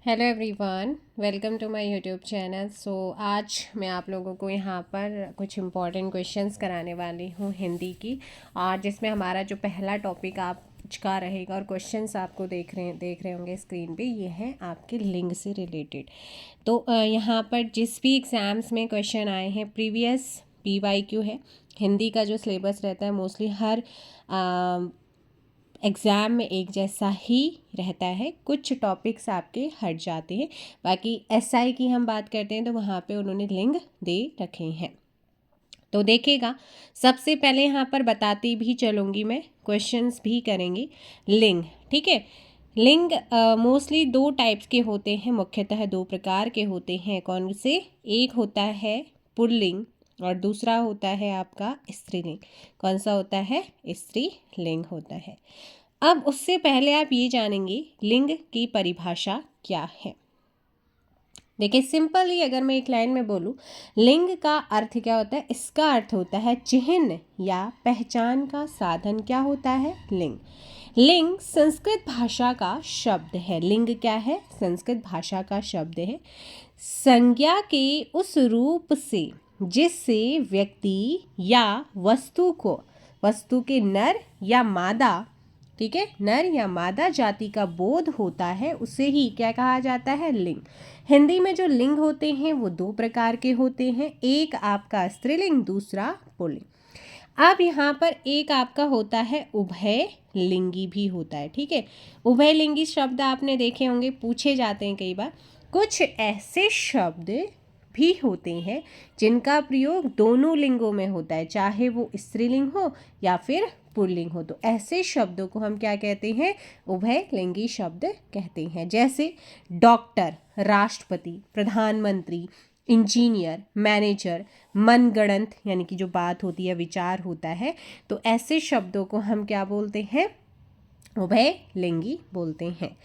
Hello everyone, welcome to my YouTube channel. आज मैं आप लोगों को यहाँ पर कुछ इम्पॉर्टेंट क्वेश्चंस कराने वाली हूँ हिंदी की, और जिसमें हमारा जो पहला टॉपिक आज का रहेगा और क्वेश्चंस आपको देख रहे होंगे स्क्रीन पे, ये है आपके लिंग से रिलेटेड। तो यहाँ पर जिस भी एग्ज़ाम्स में क्वेश्चन आए हैं, प्रीवियस PYQ है। हिंदी का जो सिलेबस रहता है मोस्टली हर एग्ज़ाम में एक जैसा ही रहता है, कुछ टॉपिक्स आपके हट जाते हैं। बाकी SI की हम बात करते हैं तो वहाँ पे उन्होंने लिंग दे रखे हैं। तो देखिएगा, सबसे पहले यहाँ पर बताती भी चलूँगी मैं, क्वेश्चंस भी करेंगे। लिंग, ठीक है। लिंग मोस्टली दो टाइप्स के होते हैं, मुख्यतः दो प्रकार के होते हैं। कौन से? एक होता है पुल्लिंग और दूसरा होता है आपका स्त्रीलिंग। कौन सा होता है? स्त्रीलिंग होता है। अब उससे पहले आप ये जानेंगे लिंग की परिभाषा क्या है। देखिए, सिंपली अगर मैं एक लाइन में बोलूँ, लिंग का अर्थ क्या होता है? इसका अर्थ होता है चिन्ह या पहचान का साधन। क्या होता है? लिंग। लिंग संस्कृत भाषा का शब्द है। लिंग क्या है? संस्कृत भाषा का शब्द है। संज्ञा के उस रूप से जिससे व्यक्ति या वस्तु के नर या मादा, ठीक है, नर या मादा जाति का बोध होता है, उसे ही क्या कहा जाता है? लिंग। हिंदी में जो लिंग होते हैं वो दो प्रकार के होते हैं, एक आपका स्त्रीलिंग, दूसरा पुल्लिंग। अब यहाँ पर एक आपका होता है उभय लिंगी भी होता है, ठीक है। उभय लिंगी शब्द आपने देखे होंगे, पूछे जाते हैं कई बार। कुछ ऐसे शब्द भी होते हैं जिनका प्रयोग दोनों लिंगों में होता है, चाहे वो स्त्रीलिंग हो या फिर पुल्लिंग हो। तो ऐसे शब्दों को हम क्या कहते हैं? उभय लिंगी शब्द कहते हैं। जैसे डॉक्टर, राष्ट्रपति, प्रधानमंत्री, इंजीनियर, मैनेजर, मनगढ़ंत, यानी कि जो बात होती है, विचार होता है। तो ऐसे शब्दों को हम क्या बोलते हैं? उभय लिंगी बोलते हैं।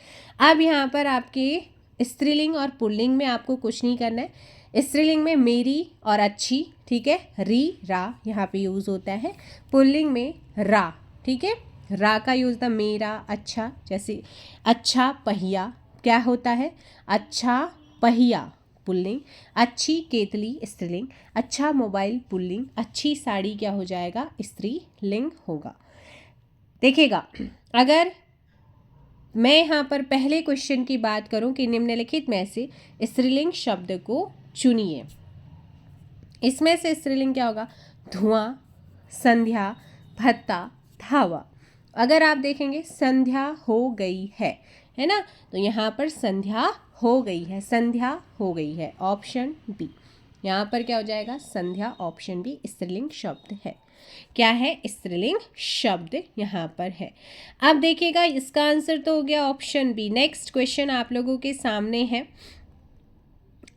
अब यहाँ पर आपके स्त्रीलिंग और पुल्लिंग में आपको कुछ नहीं करना है। स्त्रीलिंग में मेरी और अच्छी, ठीक है, री रा यहाँ पे यूज़ होता है। पुल्लिंग में रा, ठीक है, रा का यूज़ था मेरा, अच्छा। जैसे अच्छा पहिया, क्या होता है? अच्छा पहिया पुल्लिंग। अच्छी केतली स्त्रीलिंग। अच्छा मोबाइल पुल्लिंग। अच्छी साड़ी क्या हो जाएगा? स्त्रीलिंग होगा। देखिएगा, अगर मैं यहाँ पर पहले क्वेश्चन की बात करूँ कि निम्नलिखित में से स्त्रीलिंग शब्द को चुनिए। इसमें से स्त्रीलिंग क्या होगा? धुआं, संध्या, भत्ता, धावा। अगर आप देखेंगे संध्या हो गई है ना, तो यहाँ पर संध्या हो गई है, संध्या हो गई है, ऑप्शन बी। यहाँ पर क्या हो जाएगा? संध्या, ऑप्शन बी स्त्रीलिंग शब्द है। क्या है? स्त्रीलिंग शब्द यहाँ पर है। अब देखिएगा, इसका आंसर तो हो गया ऑप्शन बी। नेक्स्ट क्वेश्चन आप लोगों के सामने है,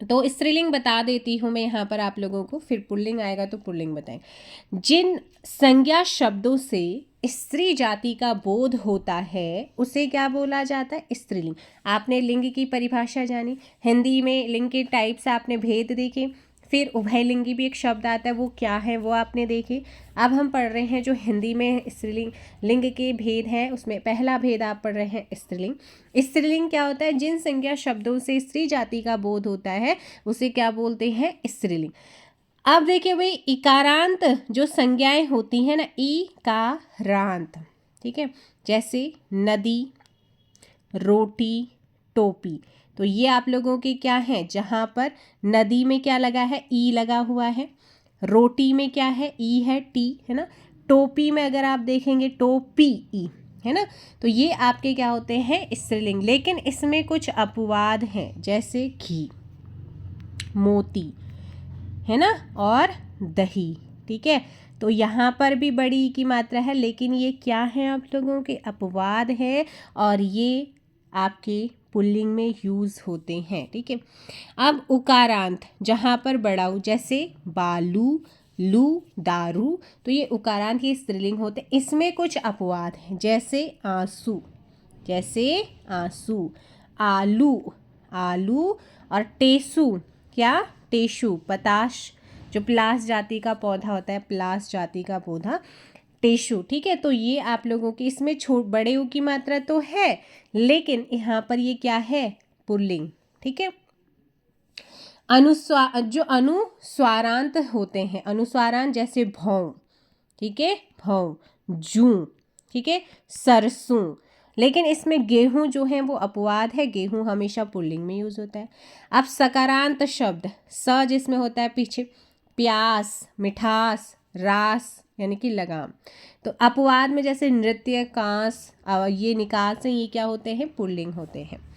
तो स्त्रीलिंग बता देती हूँ मैं यहाँ पर आप लोगों को, फिर पुल्लिंग आएगा तो पुल्लिंग बताएं। जिन संज्ञा शब्दों से स्त्री जाति का बोध होता है उसे क्या बोला जाता है? स्त्रीलिंग। आपने लिंग की परिभाषा जानी, हिंदी में लिंग के टाइप्स आपने भेद देखे, फिर उभयलिंगी भी एक शब्द आता है, वो क्या है वो आपने देखे। अब हम पढ़ रहे हैं जो हिंदी में स्त्रीलिंग लिंग के भेद हैं, उसमें पहला भेद आप पढ़ रहे हैं स्त्रीलिंग। स्त्रीलिंग क्या होता है? जिन संज्ञा शब्दों से स्त्री जाति का बोध होता है उसे क्या बोलते हैं? स्त्रीलिंग। अब देखिए भाई, इकारांत जो संज्ञाएं होती हैं ना, इकारांत, ठीक है, जैसे नदी, रोटी, टोपी। तो ये आप लोगों के क्या हैं? जहाँ पर नदी में क्या लगा है? ई लगा हुआ है। रोटी में क्या है? ई है, टी है ना। टोपी में अगर आप देखेंगे टोपी, ई है ना। तो ये आपके क्या होते हैं? स्त्रीलिंग। लेकिन इसमें कुछ अपवाद हैं, जैसे घी, मोती, है ना, और दही, ठीक है। तो यहाँ पर भी बड़ी की मात्रा है, लेकिन ये क्या है? आप लोगों के अपवाद है, और ये आपके पुल्लिंग में यूज़ होते हैं, ठीक है। अब उकारांत, जहाँ पर बड़ा ऊ, जैसे बालू, लू, दारू, तो ये उकारांत के स्त्रीलिंग होते हैं। इसमें कुछ अपवाद हैं, जैसे आंसू, जैसे आंसू, आलू, आलू, और टेसू, क्या? टेसू, पताश, जो प्लास जाति का पौधा होता है, प्लास जाति का पौधा, टेसू, ठीक है। तो ये आप लोगों की इसमें बड़े ऊ की मात्रा तो है, लेकिन यहाँ पर ये क्या है? पुल्लिंग। ठीक है। जो अनुस्वारांत होते हैं, अनुस्वारांत जैसे भौं, ठीक है, भौं, जूं, ठीक है, सरसों, लेकिन इसमें गेहूं जो है वो अपवाद है, गेहूं हमेशा पुल्लिंग में यूज होता है। अब सकारांत शब्द, स जिसमें होता है पीछे, प्यास, मिठास, रास यानी कि लगाम। तो अपवाद में जैसे नृत्य, कांस, ये निकास है, ये क्या होते हैं, पुल्लिंग होते हैं।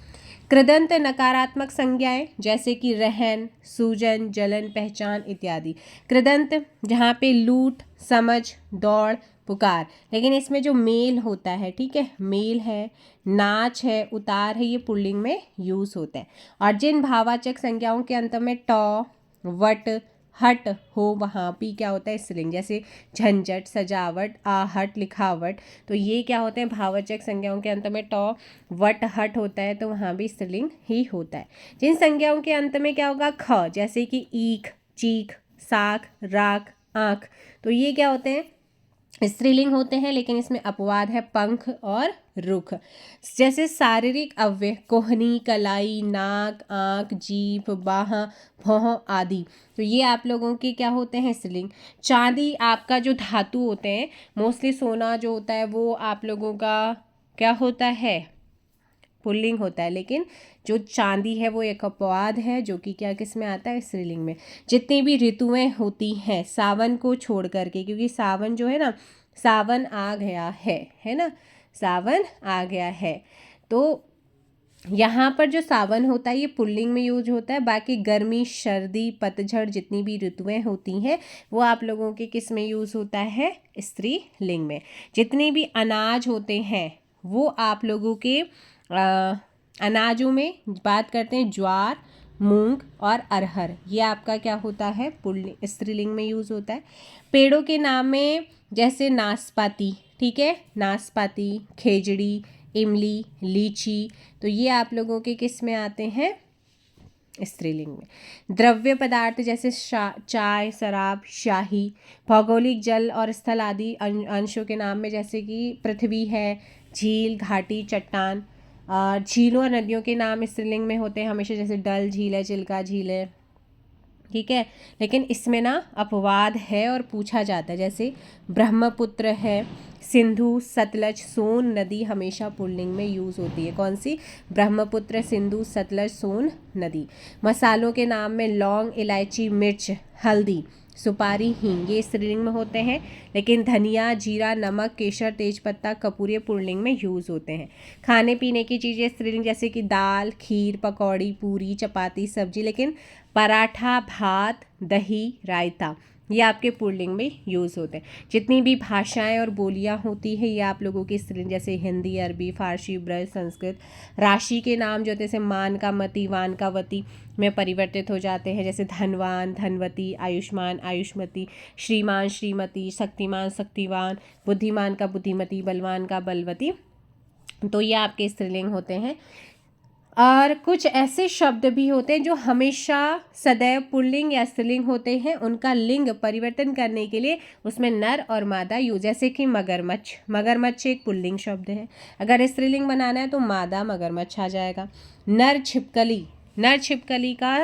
कृदंत नकारात्मक संज्ञाएं जैसे कि रहन, सूजन, जलन, पहचान इत्यादि। कृदंत जहाँ पे लूट, समझ, दौड़, पुकार, लेकिन इसमें जो मेल होता है, ठीक है, मेल है, नाच है, उतार है, ये पुल्लिंग में यूज होता है। और जिन भाववाचक संज्ञाओं के अंत में ट, वट, हट हो, वहाँ भी क्या होता है, स्त्रीलिंग, जैसे झंझट, सजावट, आहट, लिखावट। तो ये क्या होते हैं, भाववाचक संज्ञाओं के अंत में ट, वट, हट होता है, तो वहाँ भी स्त्रीलिंग ही होता है। जिन संज्ञाओं के अंत में क्या होगा, ख, जैसे कि ईख, चीख, साख, राख, आँख, तो ये क्या होते हैं, स्त्रीलिंग होते हैं, लेकिन इसमें अपवाद है पंख और रुख। जैसे शारीरिक अवयव, कोहनी, कलाई, नाक, आँख, जीभ, बाह, भौं आदि, तो ये आप लोगों के क्या होते हैं, स्त्रीलिंग। चांदी आपका जो धातु होते हैं, मोस्टली सोना जो होता है वो आप लोगों का क्या होता है, पुल्लिंग होता है, लेकिन जो चांदी है वो एक अपवाद है, जो कि क्या किस में आता है, स्त्रीलिंग में। जितनी भी ऋतुएं होती हैं सावन को छोड़ करके, क्योंकि सावन जो है ना, सावन आ गया है ना, सावन आ गया है, तो यहाँ पर जो सावन होता है ये पुल्लिंग में यूज होता है। बाकी गर्मी, सर्दी, पतझड़, जितनी भी ऋतुएं होती हैं वो आप लोगों के किस में यूज होता है, स्त्रीलिंग में। जितने भी अनाज होते हैं वो आप लोगों के अनाजों में बात करते हैं, ज्वार, मूंग और अरहर, ये आपका क्या होता है, पुल्लिंग, स्त्रीलिंग में यूज होता है। पेड़ों के नाम में जैसे नाशपाती, ठीक है, नाशपाती, खेजड़ी, इमली, लीची, तो ये आप लोगों के किस में आते हैं, स्त्रीलिंग में। द्रव्य पदार्थ जैसे चाय, शराब, शाही। भौगोलिक जल और स्थल आदि अंशों के नाम में जैसे कि पृथ्वी है, झील, घाटी, चट्टान। झीलों और नदियों के नाम स्त्रीलिंग में होते हैं हमेशा, जैसे डल झील है, चिल्का झील है, ठीक है, लेकिन इसमें ना अपवाद है और पूछा जाता है, जैसे ब्रह्मपुत्र है, सिंधु, सतलज, सोन नदी हमेशा पुल्लिंग में यूज होती है। कौन सी, ब्रह्मपुत्र, सिंधु, सतलज, सोन नदी। मसालों के नाम में लौंग, इलायची, मिर्च, हल्दी, सुपारी, हींग, ये स्त्रीलिंग में होते हैं, लेकिन धनिया, जीरा, नमक, केसर, तेजपत्ता, कपूर ये पुल्लिंग में यूज होते हैं। खाने पीने की चीज़ें स्त्रीलिंग जैसे कि दाल, खीर, पकौड़ी, पूरी, चपाती, सब्जी, लेकिन पराठा, भात, दही, रायता ये आपके पुल्लिंग में यूज़ होते हैं। जितनी भी भाषाएं और बोलियां होती है ये आप लोगों की स्त्रीलिंग, जैसे हिंदी, अरबी, फारसी, ब्रज, संस्कृत। राशि के नाम जो जैसे मान का मति, वान का वती में परिवर्तित हो जाते हैं, जैसे धनवान, धनवती, आयुष्मान, आयुष्मती, श्रीमान, श्रीमती, शक्तिमान, शक्तिवान, बुद्धिमान का बुद्धिमती, बलवान का बलवती, तो ये आपके स्त्रीलिंग होते हैं। और कुछ ऐसे शब्द भी होते हैं जो हमेशा सदैव पुल्लिंग या स्त्रीलिंग होते हैं, उनका लिंग परिवर्तन करने के लिए उसमें नर और मादा यूज, जैसे कि मगरमच्छ, मगरमच्छ एक पुल्लिंग शब्द है, अगर स्त्रीलिंग बनाना है तो मादा मगरमच्छ आ जाएगा। नर छिपकली, नर छिपकली का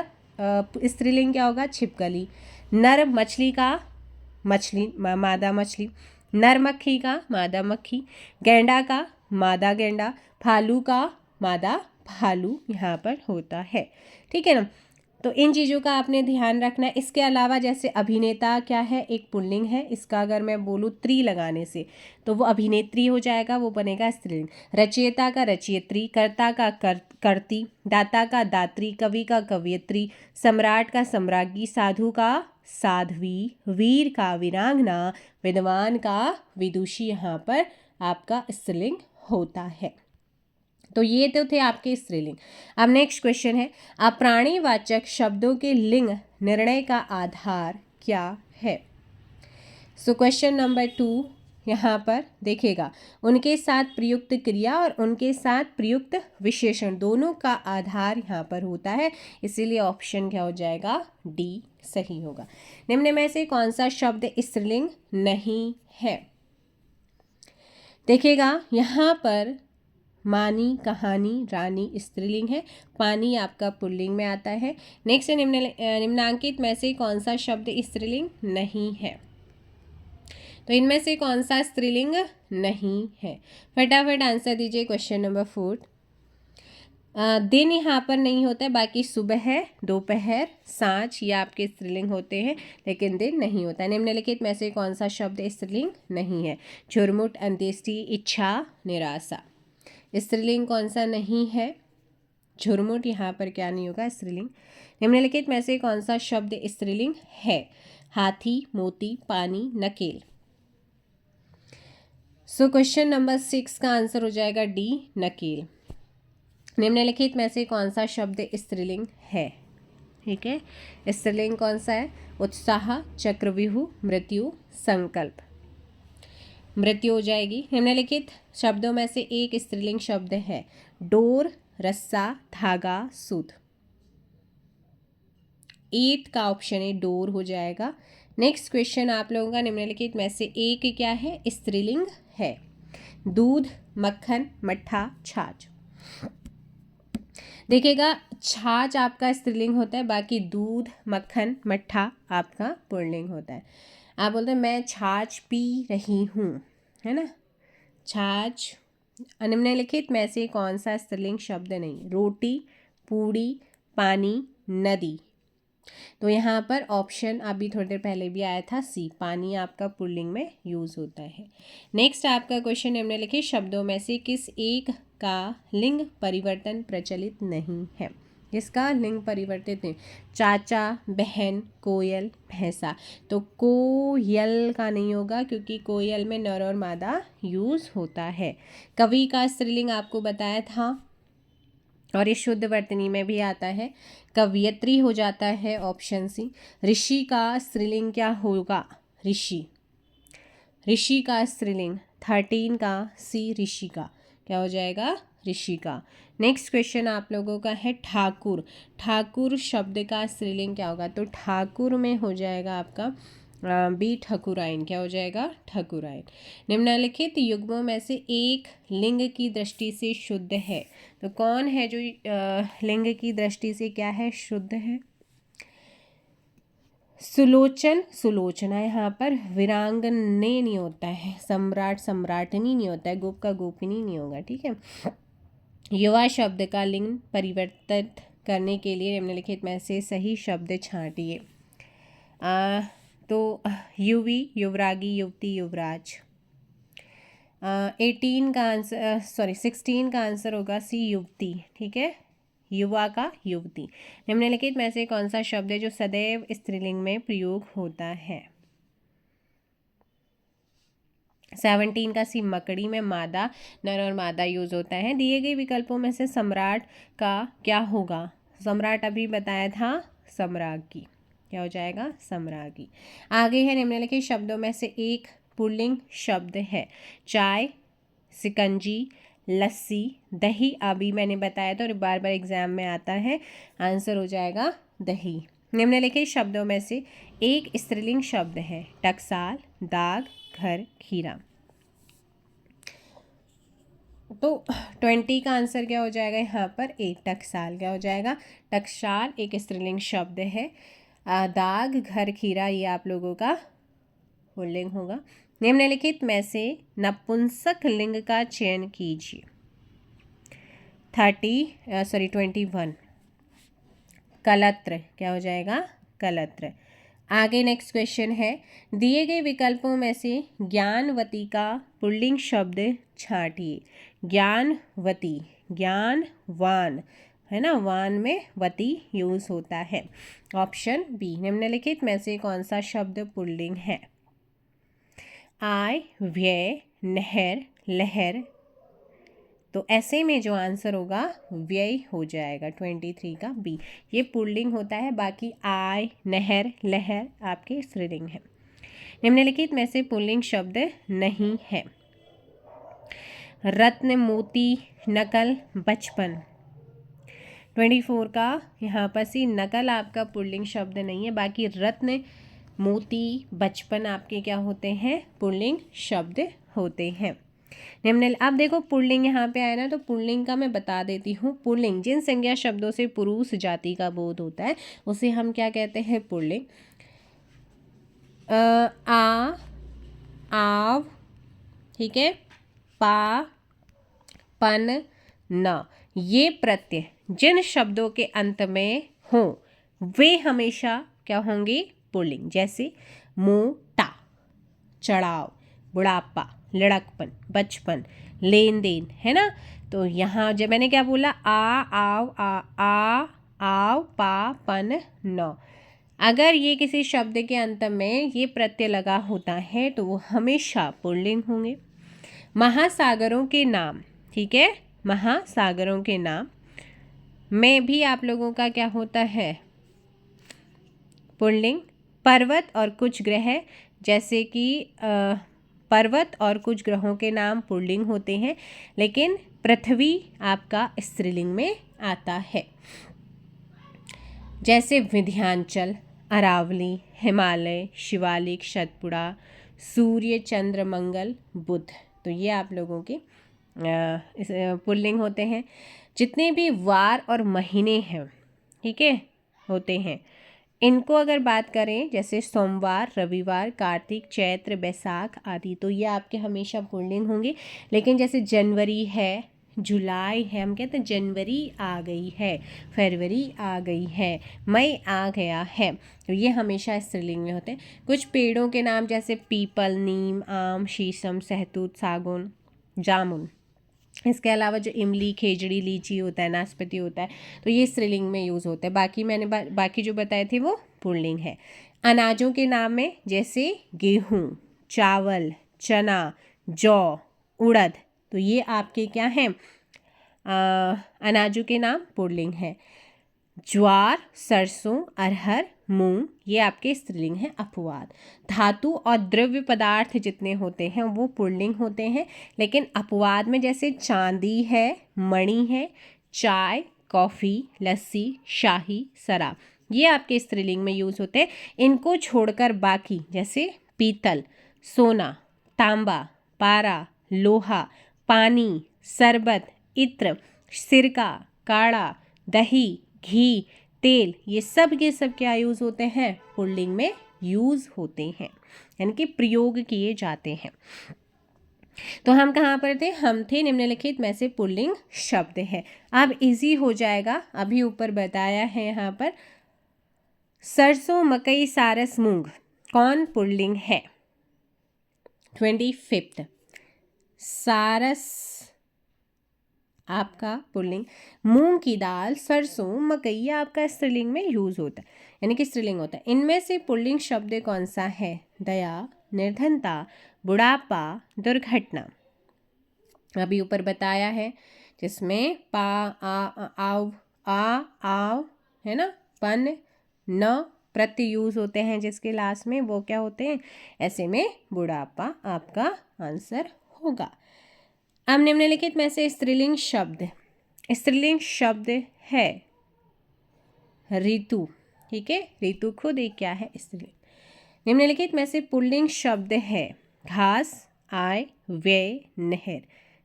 स्त्रीलिंग क्या होगा, छिपकली। नर मछली का मछली, मादा मछली। नर मक्खी का मादा मक्खी। गैंडा का मादा गैंडा। भालू का मादा भालू यहाँ पर होता है, ठीक है ना। तो इन चीज़ों का आपने ध्यान रखना है। इसके अलावा जैसे अभिनेता क्या है, एक पुल्लिंग है, इसका अगर मैं बोलूँ त्री लगाने से तो वो अभिनेत्री हो जाएगा, वो बनेगा स्त्रीलिंग। रचयिता का रचयित्री। कर्ता का कर्ती। दाता का दात्री। कवि का कवयित्री। सम्राट का सम्राज्ञी। साधु का साध्वी। वीर का वीरांगना। विद्वान का विदुषी यहाँ पर आपका स्त्रीलिंग होता है। तो ये तो थे आपके स्त्रीलिंग। अब नेक्स्ट क्वेश्चन है, अप्राणीवाचक शब्दों के लिंग निर्णय का आधार क्या है। सो क्वेश्चन नंबर 2 यहाँ पर देखिएगा, उनके साथ प्रयुक्त क्रिया और उनके साथ प्रयुक्त विशेषण दोनों का आधार यहाँ पर होता है, इसीलिए ऑप्शन क्या हो जाएगा, डी सही होगा। निम्न में से कौन सा शब्द स्त्रीलिंग नहीं है। देखिएगा यहाँ पर मानी, कहानी, रानी स्त्रीलिंग है, पानी आपका पुल्लिंग में आता है। नेक्स्ट निम्नांकित में से कौन सा शब्द स्त्रीलिंग नहीं है? तो इनमें से कौन सा स्त्रीलिंग नहीं है? फटाफट आंसर दीजिए। Question number 4। दिन यहाँ पर नहीं होता है, बाकी सुबह, दोपहर, सांझ ये आपके स्त्रीलिंग होते हैं, लेकिन दिन नहीं होता है। निम्नलिखित में से कौन सा शब्द स्त्रीलिंग नहीं है? झुरमुट, अंत्येष्टि, इच्छा, निराशा। स्त्रीलिंग कौन सा नहीं है? झुरमुट यहाँ पर क्या नहीं होगा? स्त्रीलिंग। निम्नलिखित में से कौन सा शब्द स्त्रीलिंग है? हाथी, मोती, पानी, नकेल। सो क्वेश्चन नंबर 6 का आंसर हो जाएगा डी, नकेल। निम्नलिखित में से कौन सा शब्द स्त्रीलिंग है? ठीक है, स्त्रीलिंग कौन सा है? उत्साह, चक्रव्यूह, मृत्यु, संकल्प। मृत्यु हो जाएगी। निम्नलिखित शब्दों में से एक स्त्रीलिंग शब्द है। डोर, रस्सा, धागा, सूत। एट का ऑप्शन है डोर हो जाएगा। नेक्स्ट क्वेश्चन आप लोगों का, निम्नलिखित में से एक क्या है? स्त्रीलिंग है। दूध, मक्खन, मट्ठा, छाछ। देखिएगा, छाछ आपका स्त्रीलिंग होता है, बाकी दूध, मक्खन, मट्ठा आपका पुल्लिंग होता है। आप बोलते हैं मैं छाछ पी रही हूँ, है ना? छाछ। निम्नलिखित में से कौन सा स्त्रीलिंग शब्द नहीं? रोटी, पूड़ी, पानी, नदी। तो यहाँ पर ऑप्शन अभी थोड़ी देर पहले भी आया था, सी, पानी आपका पुल्लिंग में यूज होता है। नेक्स्ट आपका क्वेश्चन, निम्नलिखित शब्दों में से किस एक का लिंग परिवर्तन प्रचलित नहीं है? इसका लिंग परिवर्तित नहीं। चाचा, बहन, कोयल, भैंसा। तो कोयल का नहीं होगा, क्योंकि कोयल में नर और मादा यूज होता है। कवि का स्त्रीलिंग आपको बताया था, और ये शुद्ध वर्तनी में भी आता है। कवयत्री हो जाता है, ऑप्शन सी। ऋषि का स्त्रीलिंग क्या होगा? ऋषि। ऋषि का स्त्रीलिंग 13 का सी, ऋषि का क्या हो जाएगा? ऋषि का। नेक्स्ट क्वेश्चन आप लोगों का है ठाकुर। ठाकुर शब्द का स्त्रीलिंग क्या होगा? तो ठाकुर में हो जाएगा आपका बी, ठकुराइन। क्या हो जाएगा? ठकुराइन। निम्नलिखित युग्मों में से एक लिंग की दृष्टि से शुद्ध है। तो कौन है जो लिंग की दृष्टि से क्या है? शुद्ध है। सुलोचन, सुलोचना। यहाँ पर वीरांगने नहीं होता है, सम्राट, सम्राटनी नहीं होता है, गोप का गोपिनी नहीं होगा। ठीक है। युवा शब्द का लिंग परिवर्तित करने के लिए निम्नलिखित में से सही शब्द छांटिए। तो युवी, युवरागी, युवती, युवराज। 18 का आंसर 16 का आंसर होगा सी, युवती। ठीक है, युवा का युवती। निम्नलिखित में से कौन सा शब्द है जो सदैव स्त्रीलिंग में प्रयोग होता है? 17 का सी, मकड़ी में मादा, नर और मादा यूज होता है। दिए गए विकल्पों में से सम्राट का क्या होगा? सम्राट अभी बताया था, सम्राज्ञी। क्या हो जाएगा? सम्राज्ञी। आगे है, निम्नलिखित शब्दों में से एक पुल्लिंग शब्द है। चाय, सिकंजी, लस्सी, दही। अभी मैंने बताया था और बार बार एग्जाम में आता है। आंसर हो जाएगा दही। निम्नलिखित शब्दों में से एक स्त्रीलिंग शब्द है। टकसाल, दाग, घर, खीरा। तो 20 का आंसर क्या हो जाएगा यहाँ पर? ए, टकसाल। क्या हो जाएगा? टकसाल एक स्त्रीलिंग शब्द है। दाग, घर, खीरा ये आप लोगों का पुल्लिंग होगा। निम्नलिखित में से नपुंसक लिंग का चयन कीजिए। 21। कलत्र। क्या हो जाएगा? कलत्र। आगे नेक्स्ट क्वेश्चन है, दिए गए विकल्पों में से ज्ञानवती का पुल्लिंग शब्द छांटिए। ज्ञानवती, ज्ञानवान, है ना? वान में वती यूज होता है। Option B. निम्नलिखित में से कौन सा शब्द पुल्लिंग है? आय, व्यय, नहर, लहर। तो ऐसे में जो आंसर होगा व्यय हो जाएगा। 23 का बी, ये पुल्लिंग होता है, बाकी आय, नहर, लहर आपके स्त्रीलिंग है। निम्नलिखित में से पुल्लिंग शब्द नहीं है। रत्न, मोती, नकल, बचपन। 24 का यहाँ पर सी, नकल आपका पुल्लिंग शब्द नहीं है, बाकी रत्न, मोती, बचपन आपके क्या होते हैं? पुल्लिंग शब्द होते हैं। निम्न अब देखो पुल्लिंग यहाँ पे आया ना, तो पुल्लिंग का मैं बता देती हूँ। पुल्लिंग जिन संज्ञा शब्दों से पुरुष जाति का बोध होता है उसे हम क्या कहते हैं? पुल्लिंग। आ, आव, ठीक है, पा, पन, न, ये प्रत्यय जिन शब्दों के अंत में हो वे हमेशा क्या होंगे? पुल्लिंग। जैसे मोटा, चढ़ाव, बुढ़ापा, लड़कपन, बचपन, लेन देन, है ना। तो यहाँ जब मैंने क्या बोला? आव, आव, पा, पन, न, अगर ये किसी शब्द के अंत में ये प्रत्यय लगा होता है तो वो हमेशा पुल्लिंग होंगे। महासागरों के नाम, ठीक है, महासागरों के नाम में भी आप लोगों का क्या होता है? पुल्लिंग। पर्वत और कुछ ग्रह, जैसे कि पर्वत और कुछ ग्रहों के नाम पुल्लिंग होते हैं, लेकिन पृथ्वी आपका स्त्रीलिंग में आता है। जैसे विंध्याचल, अरावली, हिमालय, शिवालिक, सतपुड़ा, सूर्य, चंद्र, मंगल, बुध, तो ये आप लोगों के पुल्लिंग होते हैं। जितने भी वार और महीने हैं, ठीक है, होते हैं, इनको अगर बात करें जैसे सोमवार, रविवार, कार्तिक, चैत्र, बैसाख आदि, तो ये आपके हमेशा पुल्लिंग होंगे। लेकिन जैसे जनवरी है, जुलाई है, हम कहते हैं जनवरी आ गई है, फरवरी आ गई है, मई आ गया है, तो ये हमेशा स्त्रीलिंग में होते हैं। कुछ पेड़ों के नाम जैसे पीपल, नीम, आम, शीशम, सहतूत, सागौन, जामुन, इसके अलावा जो इमली, खेजड़ी, लीची होता है, नाशपाती होता है, तो ये स्त्रीलिंग में यूज़ होता है। बाकी मैंने बाकी जो बताए थे वो पुल्लिंग है। अनाजों के नाम में जैसे गेहूँ, चावल, चना, जौ, उड़द, तो ये आपके क्या हैं? अनाजों के नाम पुल्लिंग है। ज्वार, सरसों, अरहर, मूंग, ये आपके स्त्रीलिंग हैं, अपवाद। धातु और द्रव्य पदार्थ जितने होते हैं वो पुल्लिंग होते हैं, लेकिन अपवाद में जैसे चांदी है, मणि है, चाय, कॉफ़ी, लस्सी, शाही, शराब, ये आपके स्त्रीलिंग में यूज़ होते हैं। इनको छोड़कर बाकी जैसे पीतल, सोना, तांबा, पारा, लोहा, पानी, शरबत, इत्र, सिरका, काढ़ा, दही, घी, तेल, ये सब के सब क्या यूज़ होते हैं? पुल्लिंग में यूज़ होते हैं, यानी कि प्रयोग किए जाते हैं। तो हम कहाँ पर थे? हम थे निम्नलिखित में से पुल्लिंग शब्द है। अब इजी हो जाएगा, अभी ऊपर बताया है यहाँ पर। सरसों, मकई, सारस, मूंग, कौन पुल्लिंग है? 25th सारस आपका पुल्लिंग। मूंग की दाल, सरसों, मकई आपका स्त्रीलिंग में यूज होता है, यानी कि स्त्रीलिंग होता है। इनमें से पुल्लिंग शब्द कौन सा है? दया, निर्धनता, बुढ़ापा, दुर्घटना, अभी ऊपर बताया है, जिसमें पा, आव है ना, पन, न प्रत्यय यूज होते हैं जिसके लास्ट में, वो क्या होते हैं? ऐसे में बुढ़ापा आपका आंसर होगा। अब निम्नलिखित में से स्त्रीलिंग शब्द है ऋतु, ठीक है, ऋतु खुद एक क्या है? स्त्रीलिंग। निम्नलिखित में से पुल्लिंग शब्द है घास, आय, व्यय, नहर,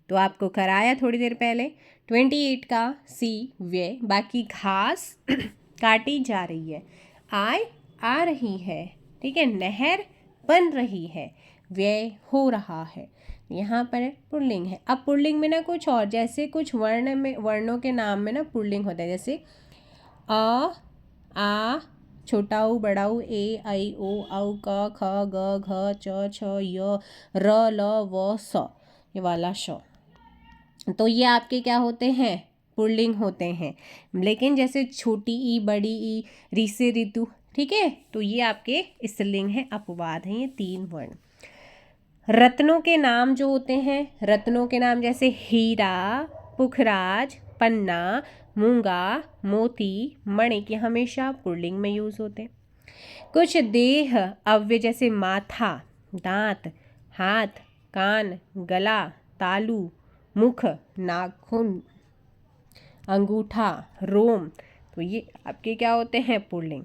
तो आपको कराया थोड़ी देर पहले 28 का सी व्यय, बाकी घास काटी जा रही है, आय आ रही है, ठीक है, नहर बन रही है, व्यय हो रहा है, यहाँ पर पुल्लिंग है। अब पुल्लिंग में ना कुछ और, जैसे कुछ वर्णों के नाम में ना पुल्लिंग होता है, जैसे आ, छोटा ऊ, बड़ा ऊ, ए, आई, ओ, औ, क, ख, ग, घ, च, छ, य, र, ल, व, स, ये वाला श, तो ये आपके क्या होते हैं? पुल्लिंग होते हैं। लेकिन जैसे छोटी ई, बड़ी ई, री से ऋतु, ठीक है, तो ये आपके स्त्रीलिंग है, अपवाद हैं ये 3 वर्ण। रत्नों के नाम जो होते हैं, रत्नों के नाम जैसे हीरा, पुखराज, पन्ना, मूंगा, मोती, मणिक, ये हमेशा पुल्लिंग में यूज होते हैं। कुछ देह अव्यय जैसे माथा, दांत, हाथ, कान, गला, तालू, मुख, नाखून, अंगूठा, रोम, तो ये आपके क्या होते हैं? पुल्लिंग।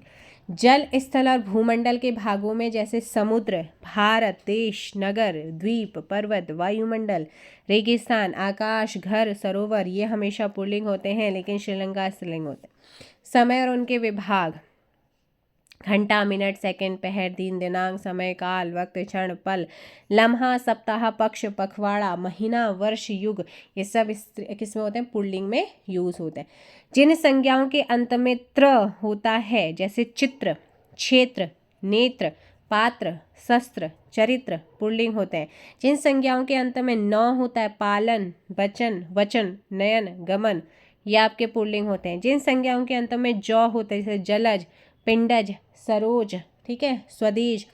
जल, स्थल और भूमंडल के भागों में जैसे समुद्र, भारत, देश, नगर, द्वीप, पर्वत, वायुमंडल, रेगिस्तान, आकाश, घर, सरोवर, ये हमेशा पुल्लिंग होते हैं, लेकिन श्रीलंका स्त्रीलिंग होते हैं। समय और उनके विभाग, घंटा, मिनट, सेकंड, पहर, दिन, दिनांक, समय, काल, वक्त, क्षण, पल, लम्हा, सप्ताह, पक्ष, पखवाड़ा, महीना, वर्ष, युग, ये सब किसमें होते हैं? पुल्लिंग में यूज होते हैं। जिन संज्ञाओं के अंत में त्र होता है, जैसे चित्र, क्षेत्र, नेत्र, पात्र, शस्त्र, चरित्र, पुल्लिंग होते हैं। जिन संज्ञाओं के अंत में न होता है, पालन, बचन, वचन, नयन, गमन, ये आपके पुल्लिंग होते हैं। जिन संज्ञाओं के अंत में जौ होते हैं, जैसे जलज, पिंडज, सरोज, ठीक है, स्वदेश,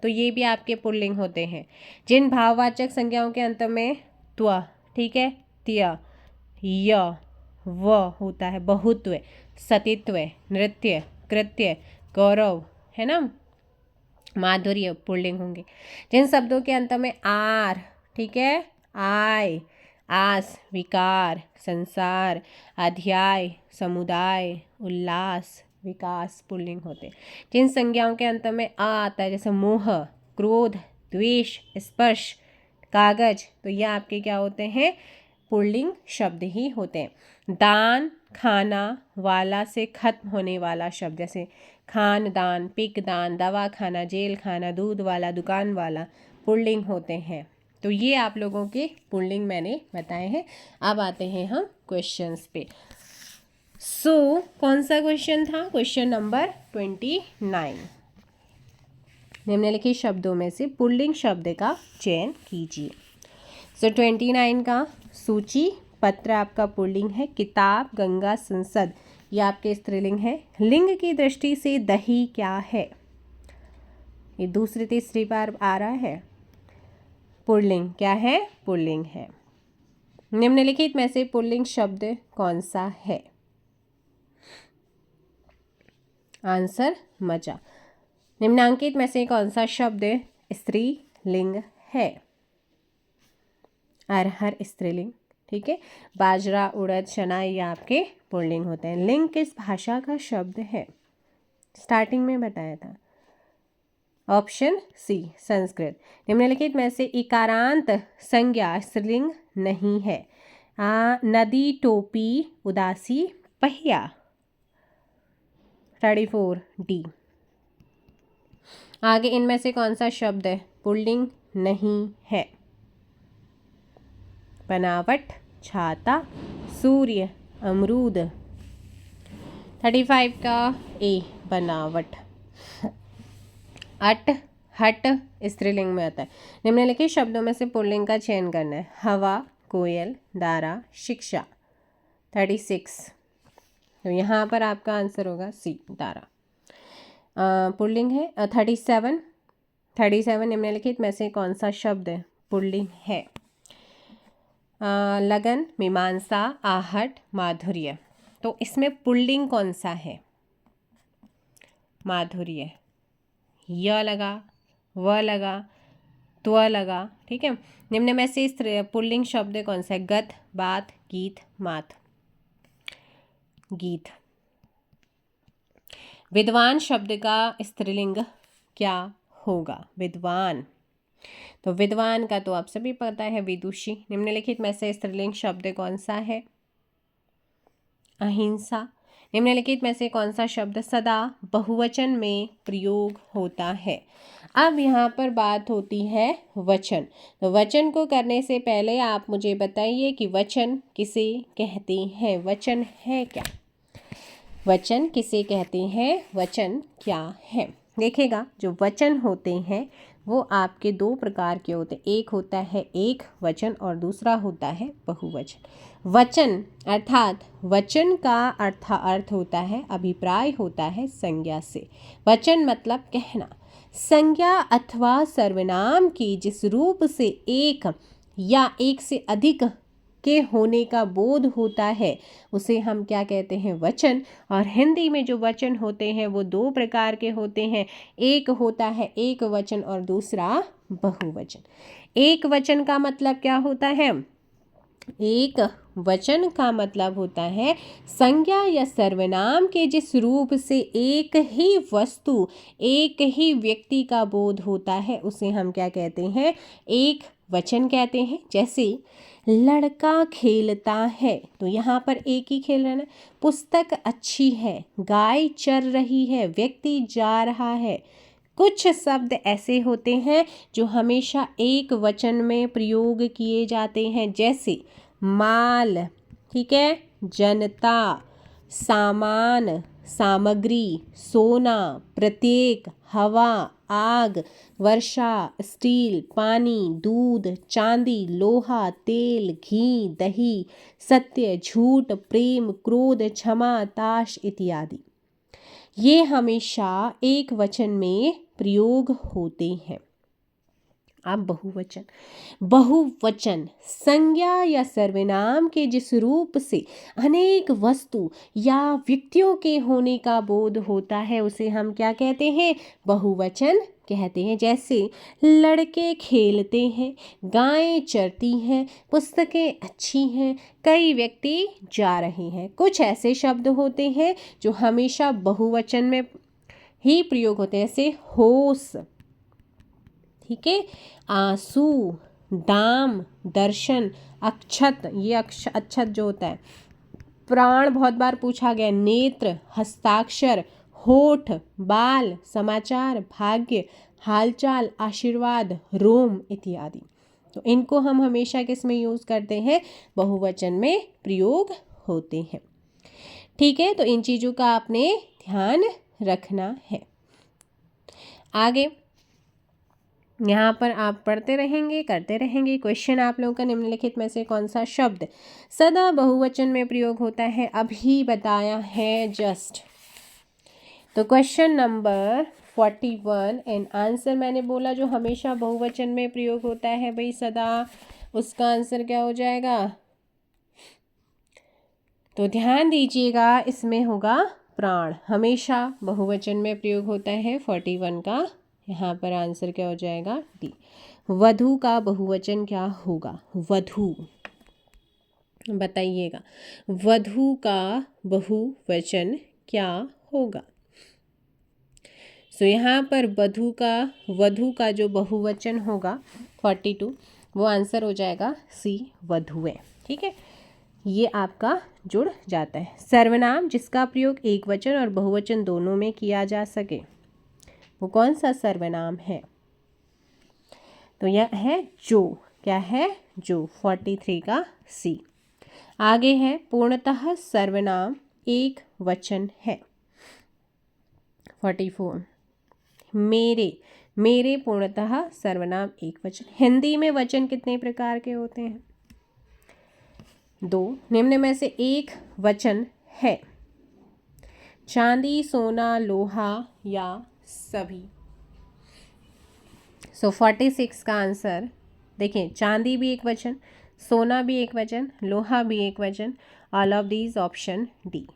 तो ये भी आपके पुल्लिंग होते हैं। जिन भाववाचक संज्ञाओं के अंत में त्व, ठीक है, त्य, य, व होता है, बहुत्व, सतित्व, नृत्य, कृत्य, गौरव, है ना, माधुर्य, पुल्लिंग होंगे। जिन शब्दों के अंत में आर, ठीक है, आय, आस, विकार, संसार, अध्याय, समुदाय, उल्लास, विकास, पुल्लिंग होते। जिन संज्ञाओं के अंत में आ आता है, जैसे मोह, क्रोध, द्वेष, स्पर्श, कागज, तो ये आपके क्या होते हैं? पुल्लिंग शब्द ही होते हैं। दान, खाना वाला से खत्म होने वाला शब्द, जैसे खानदान, पिकदान, दवा खाना, जेल खाना, दूध वाला, दुकान वाला, पुल्लिंग होते हैं। तो ये आप लोगों के पुल्लिंग मैंने बताए हैं। अब आते हैं हम क्वेश्चंस पे। कौन सा क्वेश्चन था? Question number 29। निम्नलिखित शब्दों में से पुल्लिंग शब्द का चयन कीजिए। 29 का सूची पत्र आपका पुल्लिंग है। किताब, गंगा, संसद, ये आपके स्त्रीलिंग है। लिंग की दृष्टि से दही क्या है? ये दूसरी तीसरी बार आ रहा है। पुल्लिंग क्या है? पुल्लिंग है। निम्नलिखित में से पुल्लिंग शब्द कौन सा है? आंसर मजा। निम्नांकित में से कौन सा शब्द स्त्रीलिंग है? अरहर स्त्रीलिंग, ठीक है। बाजरा, उड़द, चना, ये आपके पुल्लिंग होते हैं। लिंग किस भाषा का शब्द है? स्टार्टिंग में बताया था। Option C, Sanskrit. निम्नलिखित में से इकारांत संज्ञा स्त्रीलिंग नहीं है। नदी, टोपी, उदासी, पहिया। 34 डी। आगे इनमें से कौन सा शब्द पुल्लिंग नहीं है? बनावट, छाता, सूर्य, अमरूद। 35 का ए, बनावट। अट, हट स्त्रीलिंग में आता है। निम्नलिखित शब्दों में से पुल्लिंग का चयन करना है। हवा, कोयल, दारा, शिक्षा। 36, तो यहाँ पर आपका आंसर होगा सी, दारा। पुल्लिंग है। 37 निम्नलिखित में से कौन सा शब्द पुल्लिंग है? लगन, मीमांसा, आहट, माधुर्य। तो इसमें पुल्लिंग कौन सा है? माधुर्य। य लगा, व लगा, त्व लगा, ठीक है। निम्न में से पुल्लिंग शब्द कौन सा है? गत, बात, गीत, मात। गीत। विद्वान शब्द का स्त्रीलिंग क्या होगा? विद्वान, तो विद्वान का तो आप सभी पता है, विदुषी। निम्नलिखित में से स्त्रीलिंग शब्द कौन सा है? अहिंसा। निम्नलिखित में से कौन सा शब्द सदा बहुवचन में प्रयोग होता है? अब यहाँ पर बात होती है वचन। तो वचन को करने से पहले आप मुझे बताइए कि वचन किसे कहते हैं? वचन है क्या? वचन किसे कहते हैं? वचन क्या है? देखिएगा, जो वचन होते हैं वो आपके दो प्रकार के होते हैं। एक होता है एक वचन और दूसरा होता है बहुवचन। वचन अर्थात वचन का अर्थ होता है, अभिप्राय होता है संज्ञा से। वचन मतलब कहना। संज्ञा अथवा सर्वनाम की जिस रूप से एक या एक से अधिक के होने का बोध होता है उसे हम क्या कहते हैं? वचन। और हिंदी में जो वचन होते हैं वो दो प्रकार के होते हैं। एक होता है एक वचन और दूसरा बहुवचन। एक वचन का मतलब क्या होता है? एक वचन का मतलब होता है संज्ञा या सर्वनाम के जिस रूप से एक ही वस्तु, एक ही व्यक्ति का बोध होता है उसे हम क्या कहते हैं, एक वचन कहते हैं। जैसे लड़का खेलता है, तो यहाँ पर एक ही खेल रहा है ना। पुस्तक अच्छी है, गाय चर रही है, व्यक्ति जा रहा है। कुछ शब्द ऐसे होते हैं जो हमेशा एक वचन में प्रयोग किए जाते हैं, जैसे माल, ठीक है, जनता, सामान, सामग्री, सोना, प्रत्येक, हवा, आग, वर्षा, स्टील, पानी, दूध, चांदी, लोहा, तेल, घी, दही, सत्य, झूठ, प्रेम, क्रोध, क्षमा, ताश इत्यादि। ये हमेशा एक वचन में प्रयोग होते हैं। अब बहुवचन, बहुवचन संज्ञा या सर्वनाम के जिस रूप से अनेक वस्तु या व्यक्तियों के होने का बोध होता है उसे हम क्या कहते हैं, बहुवचन कहते हैं। जैसे लड़के खेलते हैं, गायें चरती हैं, पुस्तकें अच्छी हैं, कई व्यक्ति जा रहे हैं। कुछ ऐसे शब्द होते हैं जो हमेशा बहुवचन में ही प्रयोग होते हैं, जैसे होश, ठीक है, आंसू, दाम, दर्शन, अक्षत, ये अक्षत जो होता है, प्राण बहुत बार पूछा गया, नेत्र, हस्ताक्षर, होठ, बाल, समाचार, भाग्य, हालचाल, आशीर्वाद, रोम इत्यादि। तो इनको हम हमेशा किस में यूज़ करते हैं, बहुवचन में प्रयोग होते हैं। ठीक है, तो इन चीज़ों का आपने ध्यान रखना है। आगे यहाँ पर आप पढ़ते रहेंगे, करते रहेंगे। क्वेश्चन आप लोगों का निम्नलिखित में से कौन सा शब्द सदा बहुवचन में प्रयोग होता है, अभी बताया है जस्ट। तो क्वेश्चन नंबर 41 एंड आंसर मैंने बोला जो हमेशा बहुवचन में प्रयोग होता है भाई सदा, उसका आंसर क्या हो जाएगा, तो ध्यान दीजिएगा, इसमें होगा प्राण, हमेशा बहुवचन में प्रयोग होता है 41 का। यहाँ पर आंसर क्या हो जाएगा, डी। वधु का बहुवचन क्या होगा, वधु, बताइएगा, वधु का बहुवचन क्या होगा। सो यहाँ पर वधु का जो बहुवचन होगा 42, वो आंसर हो जाएगा सी, वधुएं। ठीक है, ये आपका जुड़ जाता है। सर्वनाम जिसका प्रयोग एक वचन और बहुवचन दोनों में किया जा सके, वो कौन सा सर्वनाम है, तो यह है जो, क्या है, जो, 43 का सी। आगे है पूर्णतः सर्वनाम एक वचन है, 44 मेरे, मेरे पूर्णतः सर्वनाम एक वचन। हिंदी में वचन कितने प्रकार के होते हैं, दो, निम्न में से एक वचन है, चांदी, सोना, लोहा या सभी। सो 46 का आंसर देखिए, चांदी भी एक वचन, सोना भी एक वचन, लोहा भी एक वचन, all of these option D.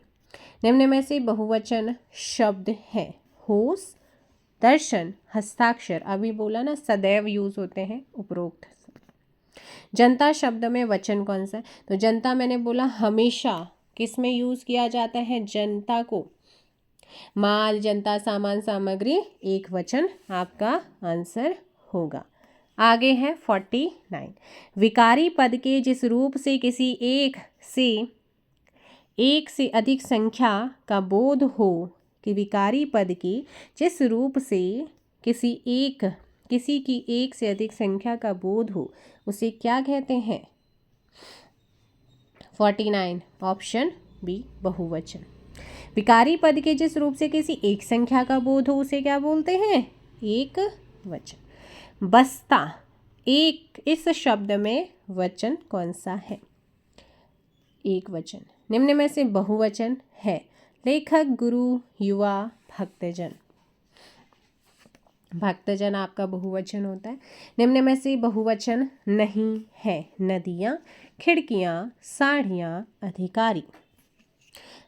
निम्न में से बहुवचन शब्द है, होश, दर्शन, हस्ताक्षर, अभी बोला ना सदैव यूज होते हैं उपरोक्त। जनता शब्द में वचन कौन सा है, तो जनता मैंने बोला हमेशा किस में यूज किया जाता है, जनता को, माल, जनता, सामान, सामग्री, एक वचन आपका आंसर होगा। आगे है 49, विकारी पद के जिस रूप से किसी एक से अधिक संख्या का बोध हो, कि विकारी पद की जिस रूप से किसी की एक से अधिक संख्या का बोध हो, उसे क्या कहते हैं, 49 ऑप्शन बी, बहुवचन। विकारी पद के जिस रूप से किसी एक संख्या का बोध हो उसे क्या बोलते हैं, एक वचन। बस्ता, एक, इस शब्द में वचन कौन सा है, एक वचन। निम्न में से बहुवचन है, लेखक, गुरु, युवा, भक्तजन। भक्तजन आपका बहुवचन होता है। निम्न में से बहुवचन नहीं है, नदियाँ, खिड़कियाँ, साड़ियाँ, अधिकारी।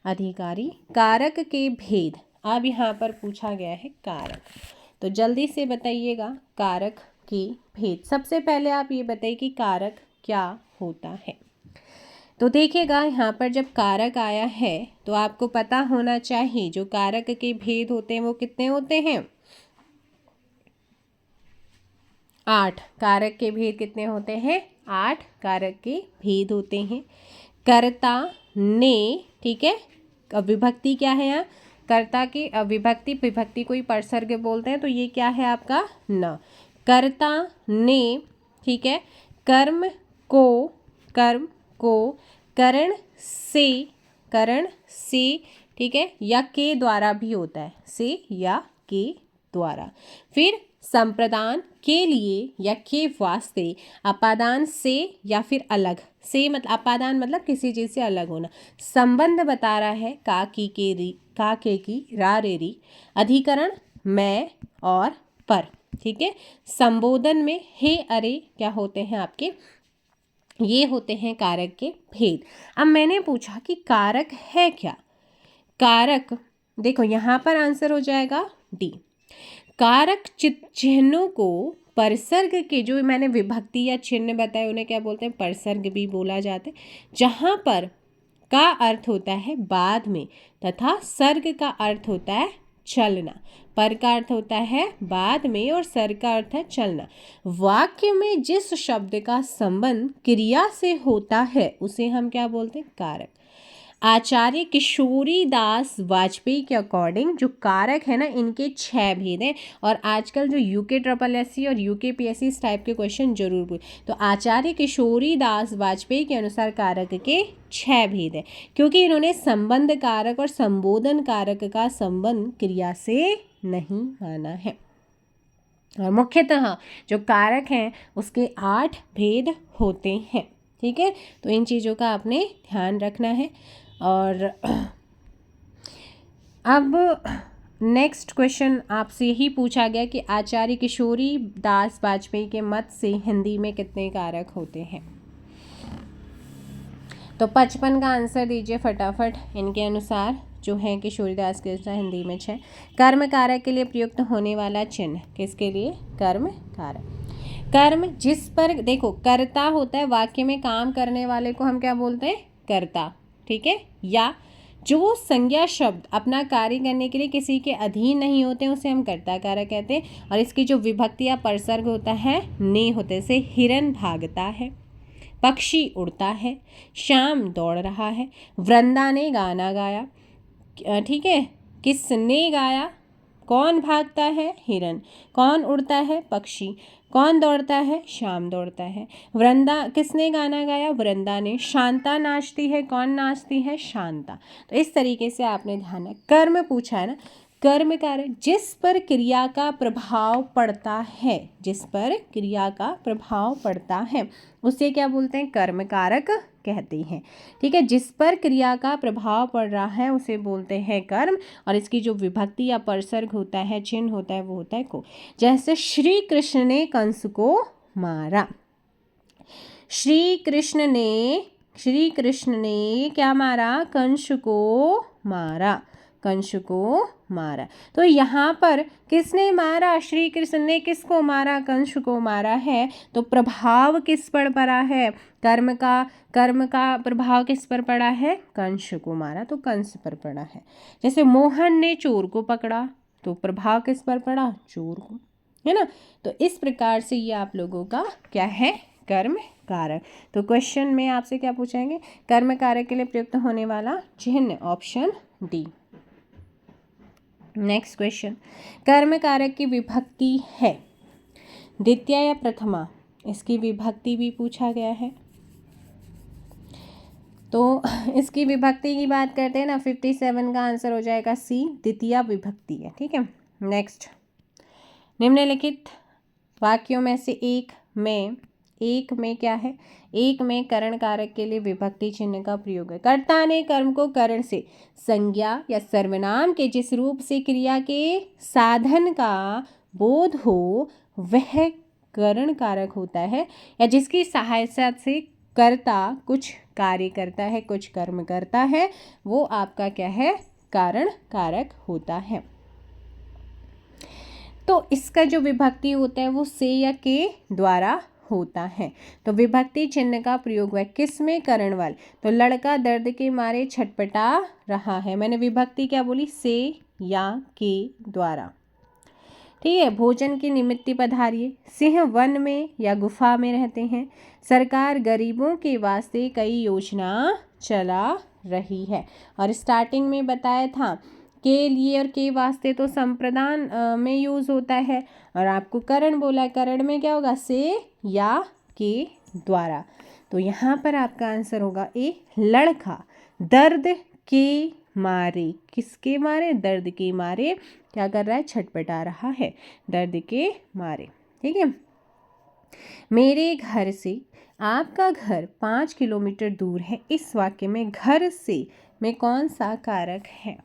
अधिकारी, कारक के भेद, अब यहाँ पर पूछा गया है कारक, तो जल्दी से बताइएगा कारक के भेद। सबसे पहले आप ये बताइए कि कारक क्या होता है। तो देखिएगा यहाँ पर जब कारक आया है तो आपको पता होना चाहिए जो कारक के भेद होते हैं वो कितने होते हैं, 8। कारक के भेद कितने होते हैं, 8 कारक के भेद होते हैं। कर्ता ने, ठीक है, अब विभक्ति क्या है यहाँ, कर्ता की विभक्ति, विभक्ति कोई परसर्ग बोलते हैं तो ये क्या है आपका न। कर्ता ने, ठीक है, कर्म को करण से, ठीक है, या के द्वारा भी होता है, से या के द्वारा। फिर संप्रदान के लिए या के वास्ते, अपादान से या फिर अलग से, मतलब अपादान मतलब किसी चीज़ से अलग होना। संबंध बता रहा है का की के री, का के की रा रे री। अधिकरण मैं और पर, ठीक है। संबोधन में हे अरे क्या होते हैं आपके, ये होते हैं कारक के भेद। अब मैंने पूछा कि कारक है क्या, कारक देखो यहाँ पर आंसर हो जाएगा डी। कारक चिन्हों को परसर्ग के, जो मैंने विभक्ति या चिन्ह बताए उन्हें क्या बोलते हैं, परसर्ग भी बोला जाता है। जहाँ पर का अर्थ होता है बाद में तथा सर्ग का अर्थ होता है चलना। पर का अर्थ होता है बाद में और सर्ग का अर्थ है चलना। वाक्य में जिस शब्द का संबंध क्रिया से होता है उसे हम क्या बोलते हैं, कारक। आचार्य किशोरी दास वाजपेयी के अकॉर्डिंग जो कारक है ना, इनके 6 भेद हैं। और आजकल जो UKSSC और UKPSC इस टाइप के क्वेश्चन जरूर पूछ, तो आचार्य किशोरी दास वाजपेयी के अनुसार कारक के 6 भेद हैं, क्योंकि इन्होंने संबंध कारक और संबोधन कारक का संबंध क्रिया से नहीं माना है। और मुख्यतः जो कारक हैं उसके 8 भेद होते हैं, ठीक है। तो इन चीज़ों का आपने ध्यान रखना है। और अब नेक्स्ट क्वेश्चन आपसे यही पूछा गया कि आचार्य किशोरी दास वाजपेयी के मत से हिंदी में कितने कारक होते हैं। तो 55 का आंसर दीजिए फटाफट। इनके अनुसार जो है किशोरीदास के अनुसार हिंदी में 6। कर्म कारक के लिए प्रयुक्त होने वाला चिन्ह, किसके लिए, कर्म कारक। कर्म जिस पर, देखो कर्ता होता है, वाक्य में काम करने वाले को हम क्या बोलते हैं, कर्ता, ठीक है। या जो संज्ञा शब्द अपना कार्य करने के लिए किसी के अधीन नहीं होते उसे हम कर्ता कारक कहते हैं। और इसकी जो विभक्ति या परसर्ग होता है ने होते से, हिरन भागता है, पक्षी उड़ता है, शाम दौड़ रहा है, वृंदा ने गाना गाया, ठीक है। किसने गाया, कौन भागता है, हिरन, कौन उड़ता है, पक्षी, कौन दौड़ता है, शाम दौड़ता है। वृंदा, किसने गाना गाया, वृंदा ने। शांता नाचती है, कौन नाचती है, शांता। तो इस तरीके से आपने ध्यान रखना। कर्म पूछा है ना, कर्म कारक जिस पर क्रिया का प्रभाव पड़ता है, जिस पर क्रिया का प्रभाव पड़ता है उसे क्या बोलते हैं, कर्म कारक कहते हैं, ठीक है। जिस पर क्रिया का प्रभाव पड़ रहा है उसे बोलते हैं कर्म। और इसकी जो विभक्ति या परसर्ग होता है, चिन्ह होता है, वो होता है को। जैसे श्री कृष्ण ने कंस को मारा, श्री कृष्ण ने क्या मारा, कंस को मारा, कंस को मारा। तो यहाँ पर किसने मारा, श्री कृष्ण ने किसको मारा, कंस को मारा है। तो प्रभाव किस पर पड़ा है, कर्म का प्रभाव किस पर पड़ा है, कंस को मारा, तो कंस पर पड़ा है। जैसे मोहन ने चोर को पकड़ा, तो प्रभाव किस पर पड़ा, चोर को, है ना। तो इस प्रकार से ये आप लोगों का क्या है, कर्म कारक। तो क्वेश्चन में आपसे क्या पूछेंगे, कर्म कारक के लिए प्रयुक्त होने वाला चिन्ह, ऑप्शन डी। नेक्स्ट क्वेश्चन, कर्म कारक की विभक्ति है द्वितीया या प्रथमा, इसकी विभक्ति भी पूछा गया है। तो इसकी विभक्ति की बात करते हैं ना, 57 का आंसर हो जाएगा सी, द्वितीया विभक्ति है, ठीक है। नेक्स्ट, निम्नलिखित वाक्यों में से एक में क्या है, एक में करण कारक के लिए विभक्ति चिन्ह का प्रयोग है। कर्ता ने कर्म को करण से, संज्ञा या सर्वनाम के जिस रूप से क्रिया के साधन का बोध हो वह करण कारक होता है, या जिसकी सहायता से कर्ता कुछ कार्य करता है, कुछ कर्म करता है, वो आपका क्या है, कारण कारक होता है। तो इसका जो विभक्ति होता है वो से या के द्वारा होता है। तो विभक्ति चिन्ह का प्रयोग वह किस में करण वाले, तो लड़का दर्द के मारे छटपटा रहा है, मैंने विभक्ति क्या बोली, से या के द्वारा। ठीक है, भोजन के निमित्त पधारिए, सिंह वन में या गुफा में रहते हैं, सरकार गरीबों के वास्ते कई योजना चला रही है। और स्टार्टिंग में बताया था के लिए और के वास्ते तो संप्रदान में यूज होता है, और आपको करण बोला, करण में क्या होगा, से या के द्वारा। तो यहाँ पर आपका आंसर होगा ए, लड़का दर्द के मारे, किसके मारे, दर्द के मारे क्या कर रहा है, छटपटा रहा है, दर्द के मारे। ठीक है, मेरे घर से आपका घर 5 किलोमीटर दूर है, इस वाक्य में घर से में कौन सा कारक है,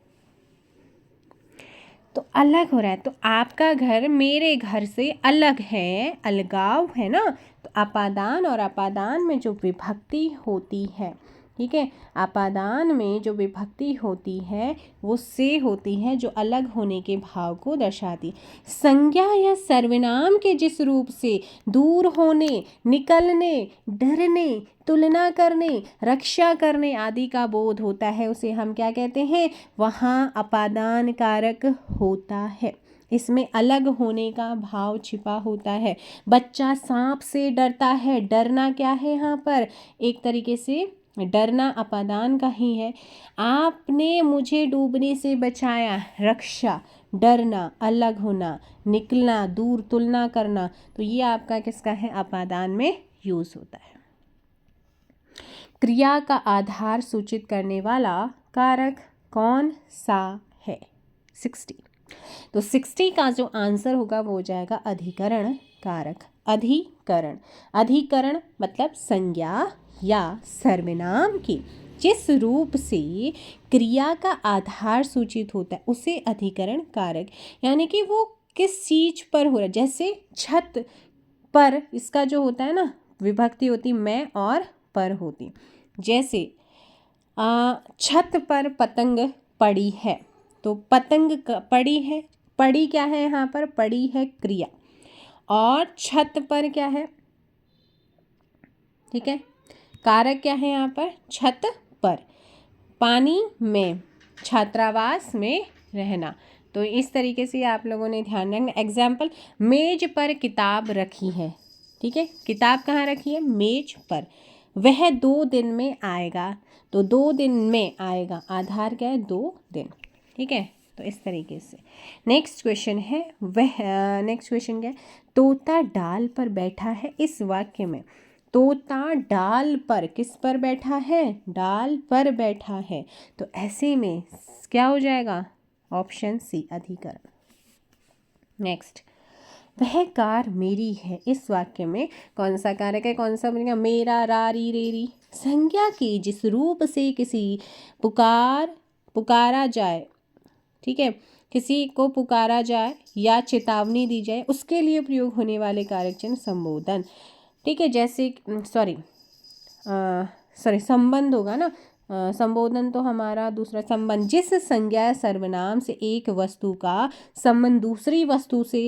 तो अलग हो रहा है, तो आपका घर मेरे घर से अलग है, अलगाव है ना, तो अपादान, और अपादान में जो विभक्ति होती है, ठीक है, अपादान में जो विभक्ति होती है वो से होती है, जो अलग होने के भाव को दर्शाती। संज्ञा या सर्वनाम के जिस रूप से दूर होने, निकलने, डरने, तुलना करने, रक्षा करने आदि का बोध होता है, उसे हम क्या कहते हैं, वहाँ अपादान कारक होता है, इसमें अलग होने का भाव छिपा होता है। बच्चा सांप से डरता है, डरना क्या है यहाँ पर, एक तरीके से डरना अपादान का ही है। आपने मुझे डूबने से बचाया, रक्षा, डरना, अलग होना, निकलना, दूर, तुलना करना, तो ये आपका किसका है, अपादान में यूज होता है। क्रिया का आधार सूचित करने वाला कारक कौन सा है, 60। तो 60 का जो आंसर होगा वो हो जाएगा अधिकरण कारक। अधिकरण, अधिकरण मतलब संज्ञा या सर्वनाम के जिस रूप से क्रिया का आधार सूचित होता है उसे अधिकरण कारक, यानी कि वो किस चीज पर हो रहा है, जैसे छत पर, इसका जो होता है ना विभक्ति होती मैं और पर होती, जैसे छत पर पतंग पड़ी है, तो पतंग पड़ी है, पड़ी क्या है यहाँ पर, पड़ी है क्रिया, और छत पर क्या है, ठीक है, कारक क्या है यहाँ पर, छत पर, पानी में, छात्रावास में रहना। तो इस तरीके से आप लोगों ने ध्यान रखना। एग्जाम्पल, मेज पर किताब रखी है, ठीक है, किताब कहाँ रखी है, मेज पर, वह 2 दिन में आएगा, तो 2 दिन में आएगा, आधार क्या है, 2 दिन, ठीक है। तो इस तरीके से नेक्स्ट क्वेश्चन है, नेक्स्ट क्वेश्चन क्या है, तोता डाल पर बैठा है, इस वाक्य में तोता डाल पर, किस पर बैठा है, डाल पर बैठा है, तो ऐसे में क्या हो जाएगा, ऑप्शन सी अधिकरण। नेक्स्ट, वह कार मेरी है, इस वाक्य में कौन सा कारक है, कौन सा बनेगा, मेरा, रारी, रेरी। संज्ञा की जिस रूप से किसी पुकारा जाए, ठीक है, किसी को पुकारा जाए या चेतावनी दी जाए उसके लिए प्रयोग होने वाले कारक चिन्ह संबोधन, ठीक है, जैसे संबंध होगा ना, संबोधन तो हमारा दूसरा, संबंध, जिस संज्ञा सर्वनाम से एक वस्तु का संबंध दूसरी वस्तु से,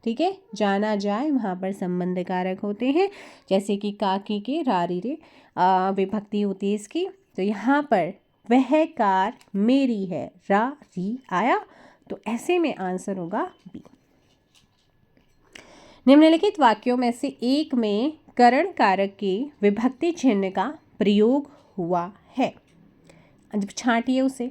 ठीक है, जाना जाए, वहाँ पर संबंध कारक होते हैं, जैसे कि काकी के, रारी रे विभक्ति होती है इसकी। तो यहाँ पर वह कार मेरी है, रा री आया, तो ऐसे में आंसर होगा बी। निम्नलिखित वाक्यों में से एक में करण कारक के विभक्ति चिन्ह का प्रयोग हुआ है, छांटिए उसे।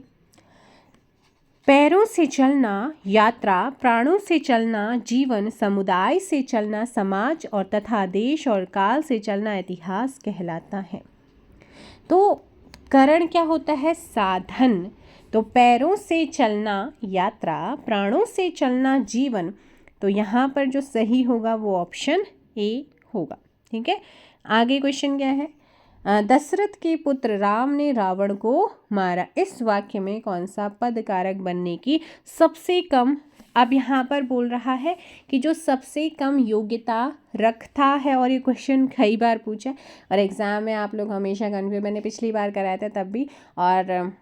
पैरों से चलना यात्रा, प्राणों से चलना जीवन, समुदाय से चलना समाज और तथा देश और काल से चलना इतिहास कहलाता है। तो करण क्या होता है, साधन, तो पैरों से चलना यात्रा, प्राणों से चलना जीवन, तो यहाँ पर जो सही होगा वो ऑप्शन ए होगा, ठीक है। आगे क्वेश्चन क्या है, दशरथ के पुत्र राम ने रावण को मारा, इस वाक्य में कौन सा पद कारक बनने की सबसे कम, अब यहाँ पर बोल रहा है कि जो सबसे कम योग्यता रखता है, और ये क्वेश्चन कई बार पूछा है और एग्ज़ाम में आप लोग हमेशा कन्फ्यूज, मैंने पिछली बार कराया था तब भी, और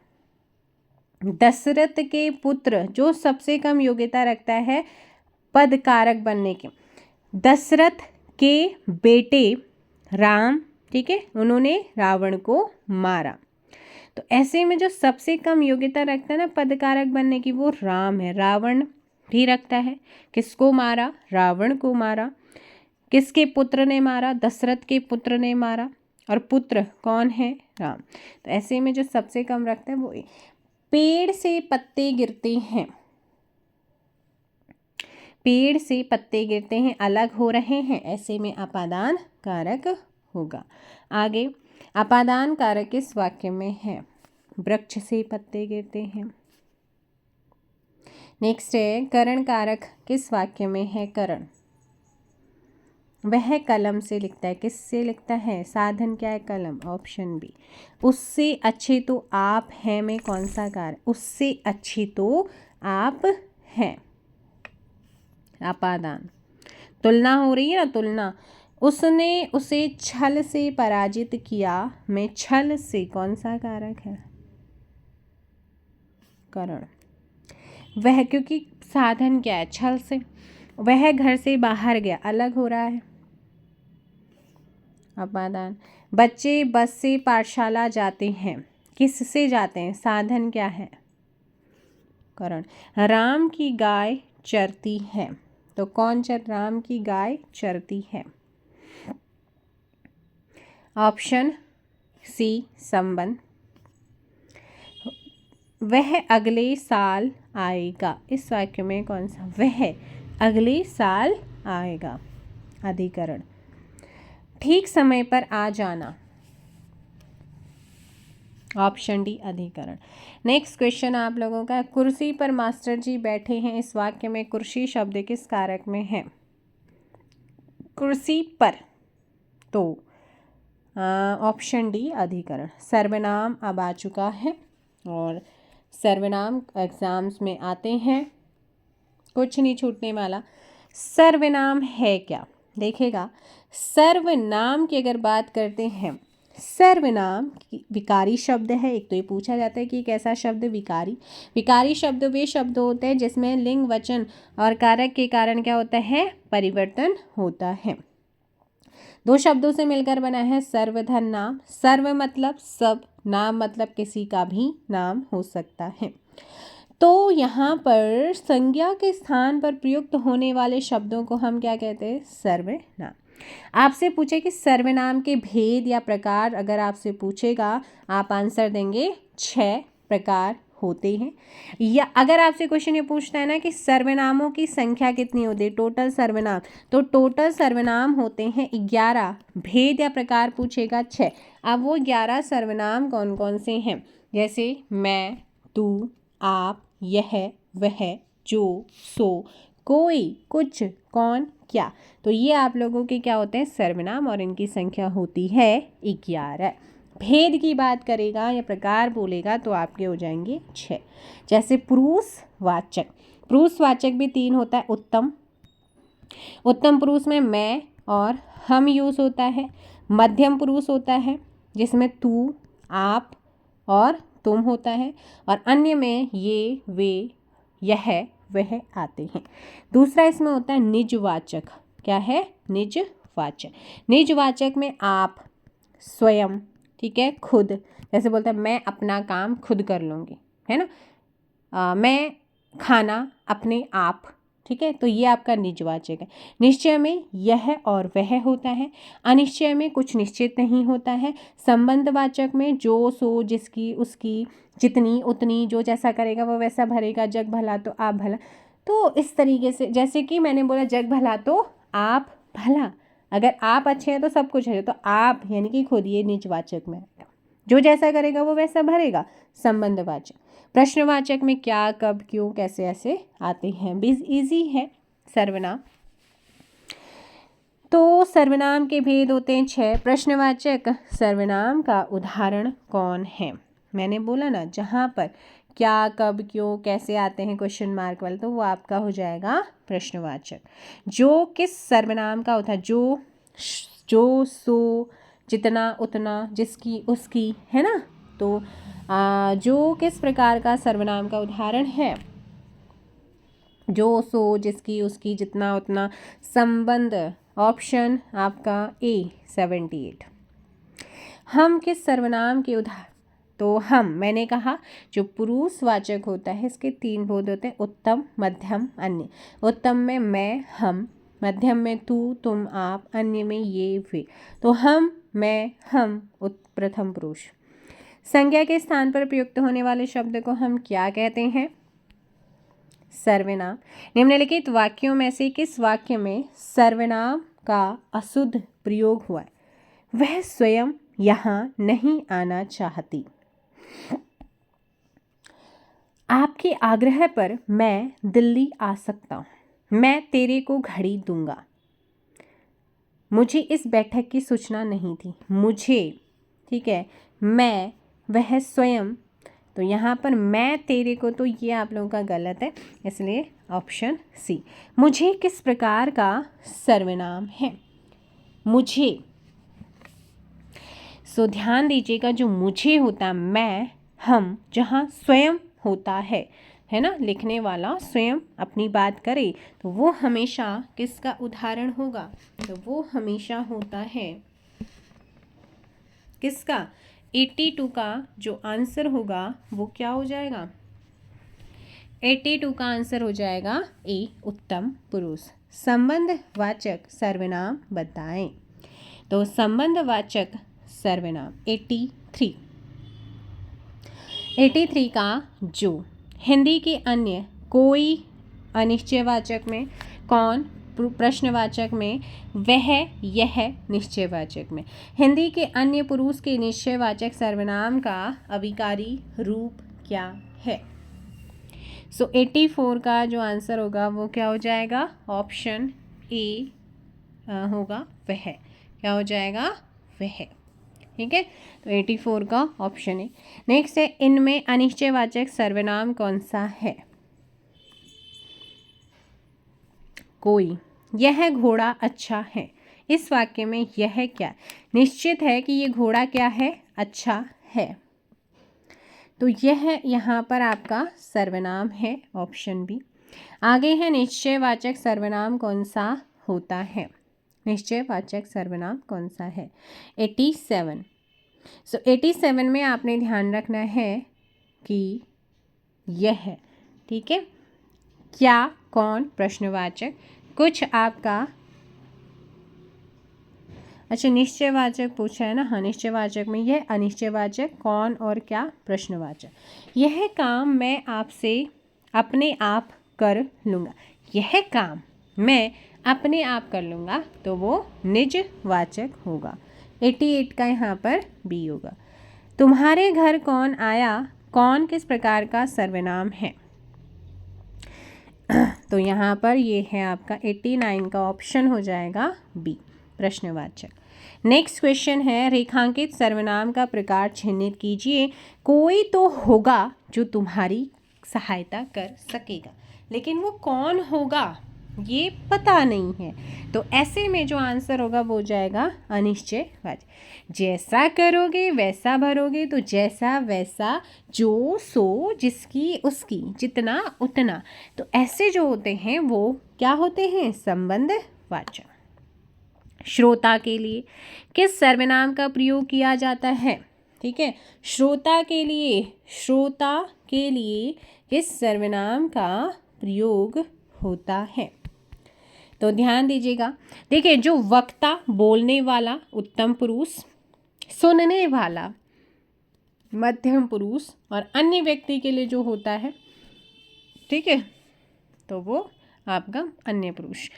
दशरथ के पुत्र जो सबसे कम योग्यता रखता है पद कारक बनने के, दशरथ के बेटे राम, ठीक है, उन्होंने रावण को मारा। तो ऐसे में जो सबसे कम योग्यता रखता है ना पदकारक बनने की, वो राम है। रावण भी रखता है। किसको मारा? रावण को मारा। किसके पुत्र ने मारा? दशरथ के पुत्र ने मारा। और पुत्र कौन है? राम। तो ऐसे में जो सबसे कम रखता है वो पेड़ से पत्ते गिरते हैं, पेड़ से पत्ते गिरते हैं, अलग हो रहे हैं, ऐसे में अपादान कारक होगा। आगे, अपादान कारक किस वाक्य में है? वृक्ष से पत्ते गिरते हैं। नेक्स्ट है करण कारक किस वाक्य में है? करण, वह कलम से लिखता है। किससे लिखता है? साधन क्या है? कलम, ऑप्शन बी। उससे अच्छे तो आप हैं में कौन सा कारक? उससे अच्छी तो आप हैं, अपादान। तुलना हो रही है ना, तुलना। उसने उसे छल से पराजित किया में छल से कौन सा कारक है? करण। वह, क्योंकि साधन क्या है? छल से। वह घर से बाहर गया, अलग हो रहा है, अपादान। बच्चे बस से पाठशाला जाते हैं, किससे जाते हैं? साधन क्या है? करण। राम की गाय चरती है, तो कौन राम की गाय चरती है? ऑप्शन सी, संबंध। वह अगले साल आएगा, इस वाक्य में कौन सा? वह अगले साल आएगा, अधिकरण। ठीक समय पर आ जाना, ऑप्शन डी, अधिकरण। नेक्स्ट क्वेश्चन आप लोगों का, कुर्सी पर मास्टर जी बैठे हैं, इस वाक्य में कुर्सी शब्द किस कारक में है? कुर्सी पर, तो ऑप्शन डी, अधिकरण। सर्वनाम अब आ चुका है और सर्वनाम एग्जाम्स में आते हैं, कुछ नहीं छूटने वाला। सर्वनाम है क्या? देखिएगा, सर्वनाम की अगर बात करते हैं, सर्वनाम विकारी शब्द है। एक तो ये पूछा जाता है कि कैसा शब्द? विकारी। विकारी शब्द वे शब्द होते हैं जिसमें लिंग, वचन और कारक के कारण क्या होता है? परिवर्तन होता है। दो शब्दों से मिलकर बना है सर्वधन नाम। सर्व मतलब सब, नाम मतलब किसी का भी नाम हो सकता है। तो यहाँ पर संज्ञा के स्थान पर प्रयुक्त होने वाले शब्दों को हम क्या कहते हैं? सर्वनाम। आपसे पूछे कि सर्वनाम के भेद या प्रकार, अगर आपसे पूछेगा आप आंसर देंगे 6 प्रकार होते हैं। या अगर आपसे क्वेश्चन ये पूछता है ना कि सर्वनामों की संख्या कितनी होती है, टोटल सर्वनाम, तो टोटल सर्वनाम होते हैं 11। भेद या प्रकार पूछेगा 6। अब वो 11 सर्वनाम कौन कौन से हैं? जैसे मैं, तू, आप, यह, वह, जो, सो, कोई, कुछ, कौन, क्या। तो ये आप लोगों के क्या होते हैं? सर्वनाम, और इनकी संख्या होती है 11। भेद की बात करेगा या प्रकार बोलेगा तो आपके हो जाएंगे 6। जैसे पुरुषवाचक, पुरुषवाचक भी 3 होता है। उत्तम, उत्तम पुरुष में मैं और हम यूज़ होता है। मध्यम पुरुष होता है जिसमें तू, आप और तुम होता है, और अन्य में ये, वे, यह, वह आते हैं। दूसरा इसमें होता है निजवाचक। क्या है? निजवाचक। निजवाचक में आप, स्वयं, ठीक है, खुद। जैसे बोलता है मैं अपना काम खुद कर लूँगी, है ना। मैं खाना अपने आप, ठीक है, तो ये आपका निजवाचक है। निश्चय में यह और वह होता है। अनिश्चय में कुछ निश्चित नहीं होता है। संबंधवाचक में जो, सो, जिसकी, उसकी, जितनी, उतनी, जो जैसा करेगा वो वैसा भरेगा। जग भला तो आप भला, तो इस तरीके से, जैसे कि मैंने बोला जग भला तो आप भला, अगर आप अच्छे हैं तो सब कुछ है, तो आप यानी कि खुद, ये निजवाचक में आएगा। जो जैसा करेगा वो वैसा भरेगा। संबंधवाचक। प्रश्नवाचक में क्या, कब, क्यों, कैसे, ऐसे आते हैं। बीज इजी है सर्वनाम। तो सर्वनाम के भेद होते हैं 6। प्रश्नवाचक सर्वनाम का उदाहरण कौन है? मैंने बोला ना, जहाँ पर क्या, कब, क्यों, कैसे आते हैं क्वेश्चन मार्क वाले, तो वो आपका हो जाएगा प्रश्नवाचक। जो किस सर्वनाम का होता है? जो, सो, जितना, उतना, जिसकी, उसकी, है ना। तो जो किस प्रकार का सर्वनाम का उदाहरण है? जो, सो, जिसकी, उसकी, जितना, उतना, संबंध ऑप्शन आपका ए 78। हम किस सर्वनाम के उदाहरण, तो हम, मैंने कहा जो पुरुषवाचक होता है इसके 3 बोध होते हैं, उत्तम, मध्यम, अन्य। उत्तम में मैं, हम, मध्यम में तू, तुम, आप, अन्य में ये, वे। तो हम, मैं, हम प्रथम पुरुष। संज्ञा के स्थान पर प्रयुक्त होने वाले शब्द को हम क्या कहते हैं? सर्वनाम। निम्नलिखित वाक्यों में से किस वाक्य में सर्वनाम का अशुद्ध प्रयोग हुआ है? वह स्वयं यहाँ नहीं आना चाहती। आपके आग्रह पर मैं दिल्ली आ सकता हूँ। मैं तेरे को घड़ी दूंगा। मुझे इस बैठक की सूचना नहीं थी। मुझे, ठीक है, मैं, वह स्वयं, तो यहाँ पर मैं तेरे को, तो ये आप लोगों का गलत है, इसलिए ऑप्शन सी। मुझे किस प्रकार का सर्वनाम है? मुझे। सो ध्यान दीजिएगा, जो मुझे होता मैं, हम, जहाँ स्वयं होता है ना, लिखने वाला स्वयं अपनी बात करे तो वो हमेशा किसका उदाहरण होगा? तो वो हमेशा होता है किसका? 82 का जो आंसर होगा वो क्या हो जाएगा? 82 का आंसर हो जाएगा ए, उत्तम पुरुष। संबंधवाचक सर्वनाम बताएं। तो संबंधवाचक सर्वनाम 83 का जो हिंदी के अन्य कोई, अनिश्चयवाचक में कौन, प्रश्नवाचक में वह, यह, निश्चयवाचक में। हिंदी के अन्य पुरुष के निश्चयवाचक सर्वनाम का अभिकारी रूप क्या है? सो 84 का जो आंसर होगा वो क्या हो जाएगा? ऑप्शन ए होगा वह। क्या हो जाएगा? वह। ठीक है, तो 84 का ऑप्शन है। नेक्स्ट है, इनमें अनिश्चयवाचक सर्वनाम कौन सा है? कोई। यह घोड़ा अच्छा है। इस वाक्य में यह क्या? निश्चित है कि ये घोड़ा क्या है? अच्छा है। तो यह यहाँ पर आपका सर्वनाम है, ऑप्शन बी। आगे है, निश्चयवाचक सर्वनाम कौन सा होता है? निश्चयवाचक सर्वनाम कौन सा है? 87। सो 87 में आपने ध्यान रखना है कि यह, ठीक है, क्या, कौन, प्रश्नवाचक, कुछ आपका, अच्छा निश्चयवाचक पूछा है ना, हाँ निश्चयवाचक में यह, अनिश्चयवाचक, कौन और क्या, प्रश्नवाचक। यह काम मैं आपसे अपने आप कर लूँगा। यह काम मैं अपने आप कर लूँगा तो वो निजवाचक होगा। 88 का यहाँ पर बी होगा। तुम्हारे घर कौन आया? कौन किस प्रकार का सर्वनाम है? तो यहाँ पर ये है आपका 89 का ऑप्शन हो जाएगा बी, प्रश्नवाचक। नेक्स्ट क्वेश्चन है, रेखांकित सर्वनाम का प्रकार चिह्नित कीजिए। कोई तो होगा जो तुम्हारी सहायता कर सकेगा, लेकिन वो कौन होगा ये पता नहीं है। तो ऐसे में जो आंसर होगा वो हो जाएगा अनिश्चयवाचक। जैसा करोगे वैसा भरोगे, तो जैसा वैसा, जो सो, जिसकी उसकी, जितना उतना, तो ऐसे जो होते हैं वो क्या होते हैं? संबंधवाचक। श्रोता के लिए किस सर्वनाम का प्रयोग किया जाता है? ठीक है, श्रोता के लिए, श्रोता के लिए किस सर्वनाम का प्रयोग होता है? तो ध्यान दीजिएगा, देखिए जो वक्ता, बोलने वाला, उत्तम पुरुष, सुनने वाला मध्यम पुरुष, और अन्य व्यक्ति के लिए जो होता है, ठीक है, तो वो आपका अन्य पुरुष।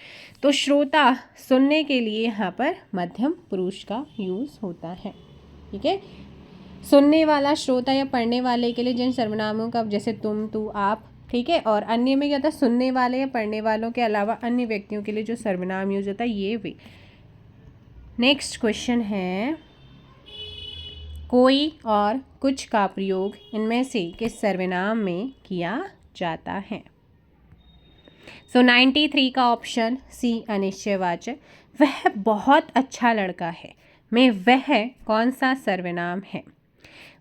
तो श्रोता, सुनने के लिए यहाँ पर मध्यम पुरुष का यूज़ होता है। ठीक है, सुनने वाला, श्रोता या पढ़ने वाले के लिए जिन सर्वनामों का, जैसे तुम, तू, आप, ठीक है, और अन्य में क्या था? सुनने वाले या पढ़ने वालों के अलावा अन्य व्यक्तियों के लिए जो सर्वनाम यूज होता है ये वे। नेक्स्ट क्वेश्चन है, कोई और कुछ का प्रयोग इनमें से किस सर्वनाम में किया जाता है? सो 93 का ऑप्शन सी, अनिश्चयवाचक। वह बहुत अच्छा लड़का है में वह कौन सा सर्वनाम है?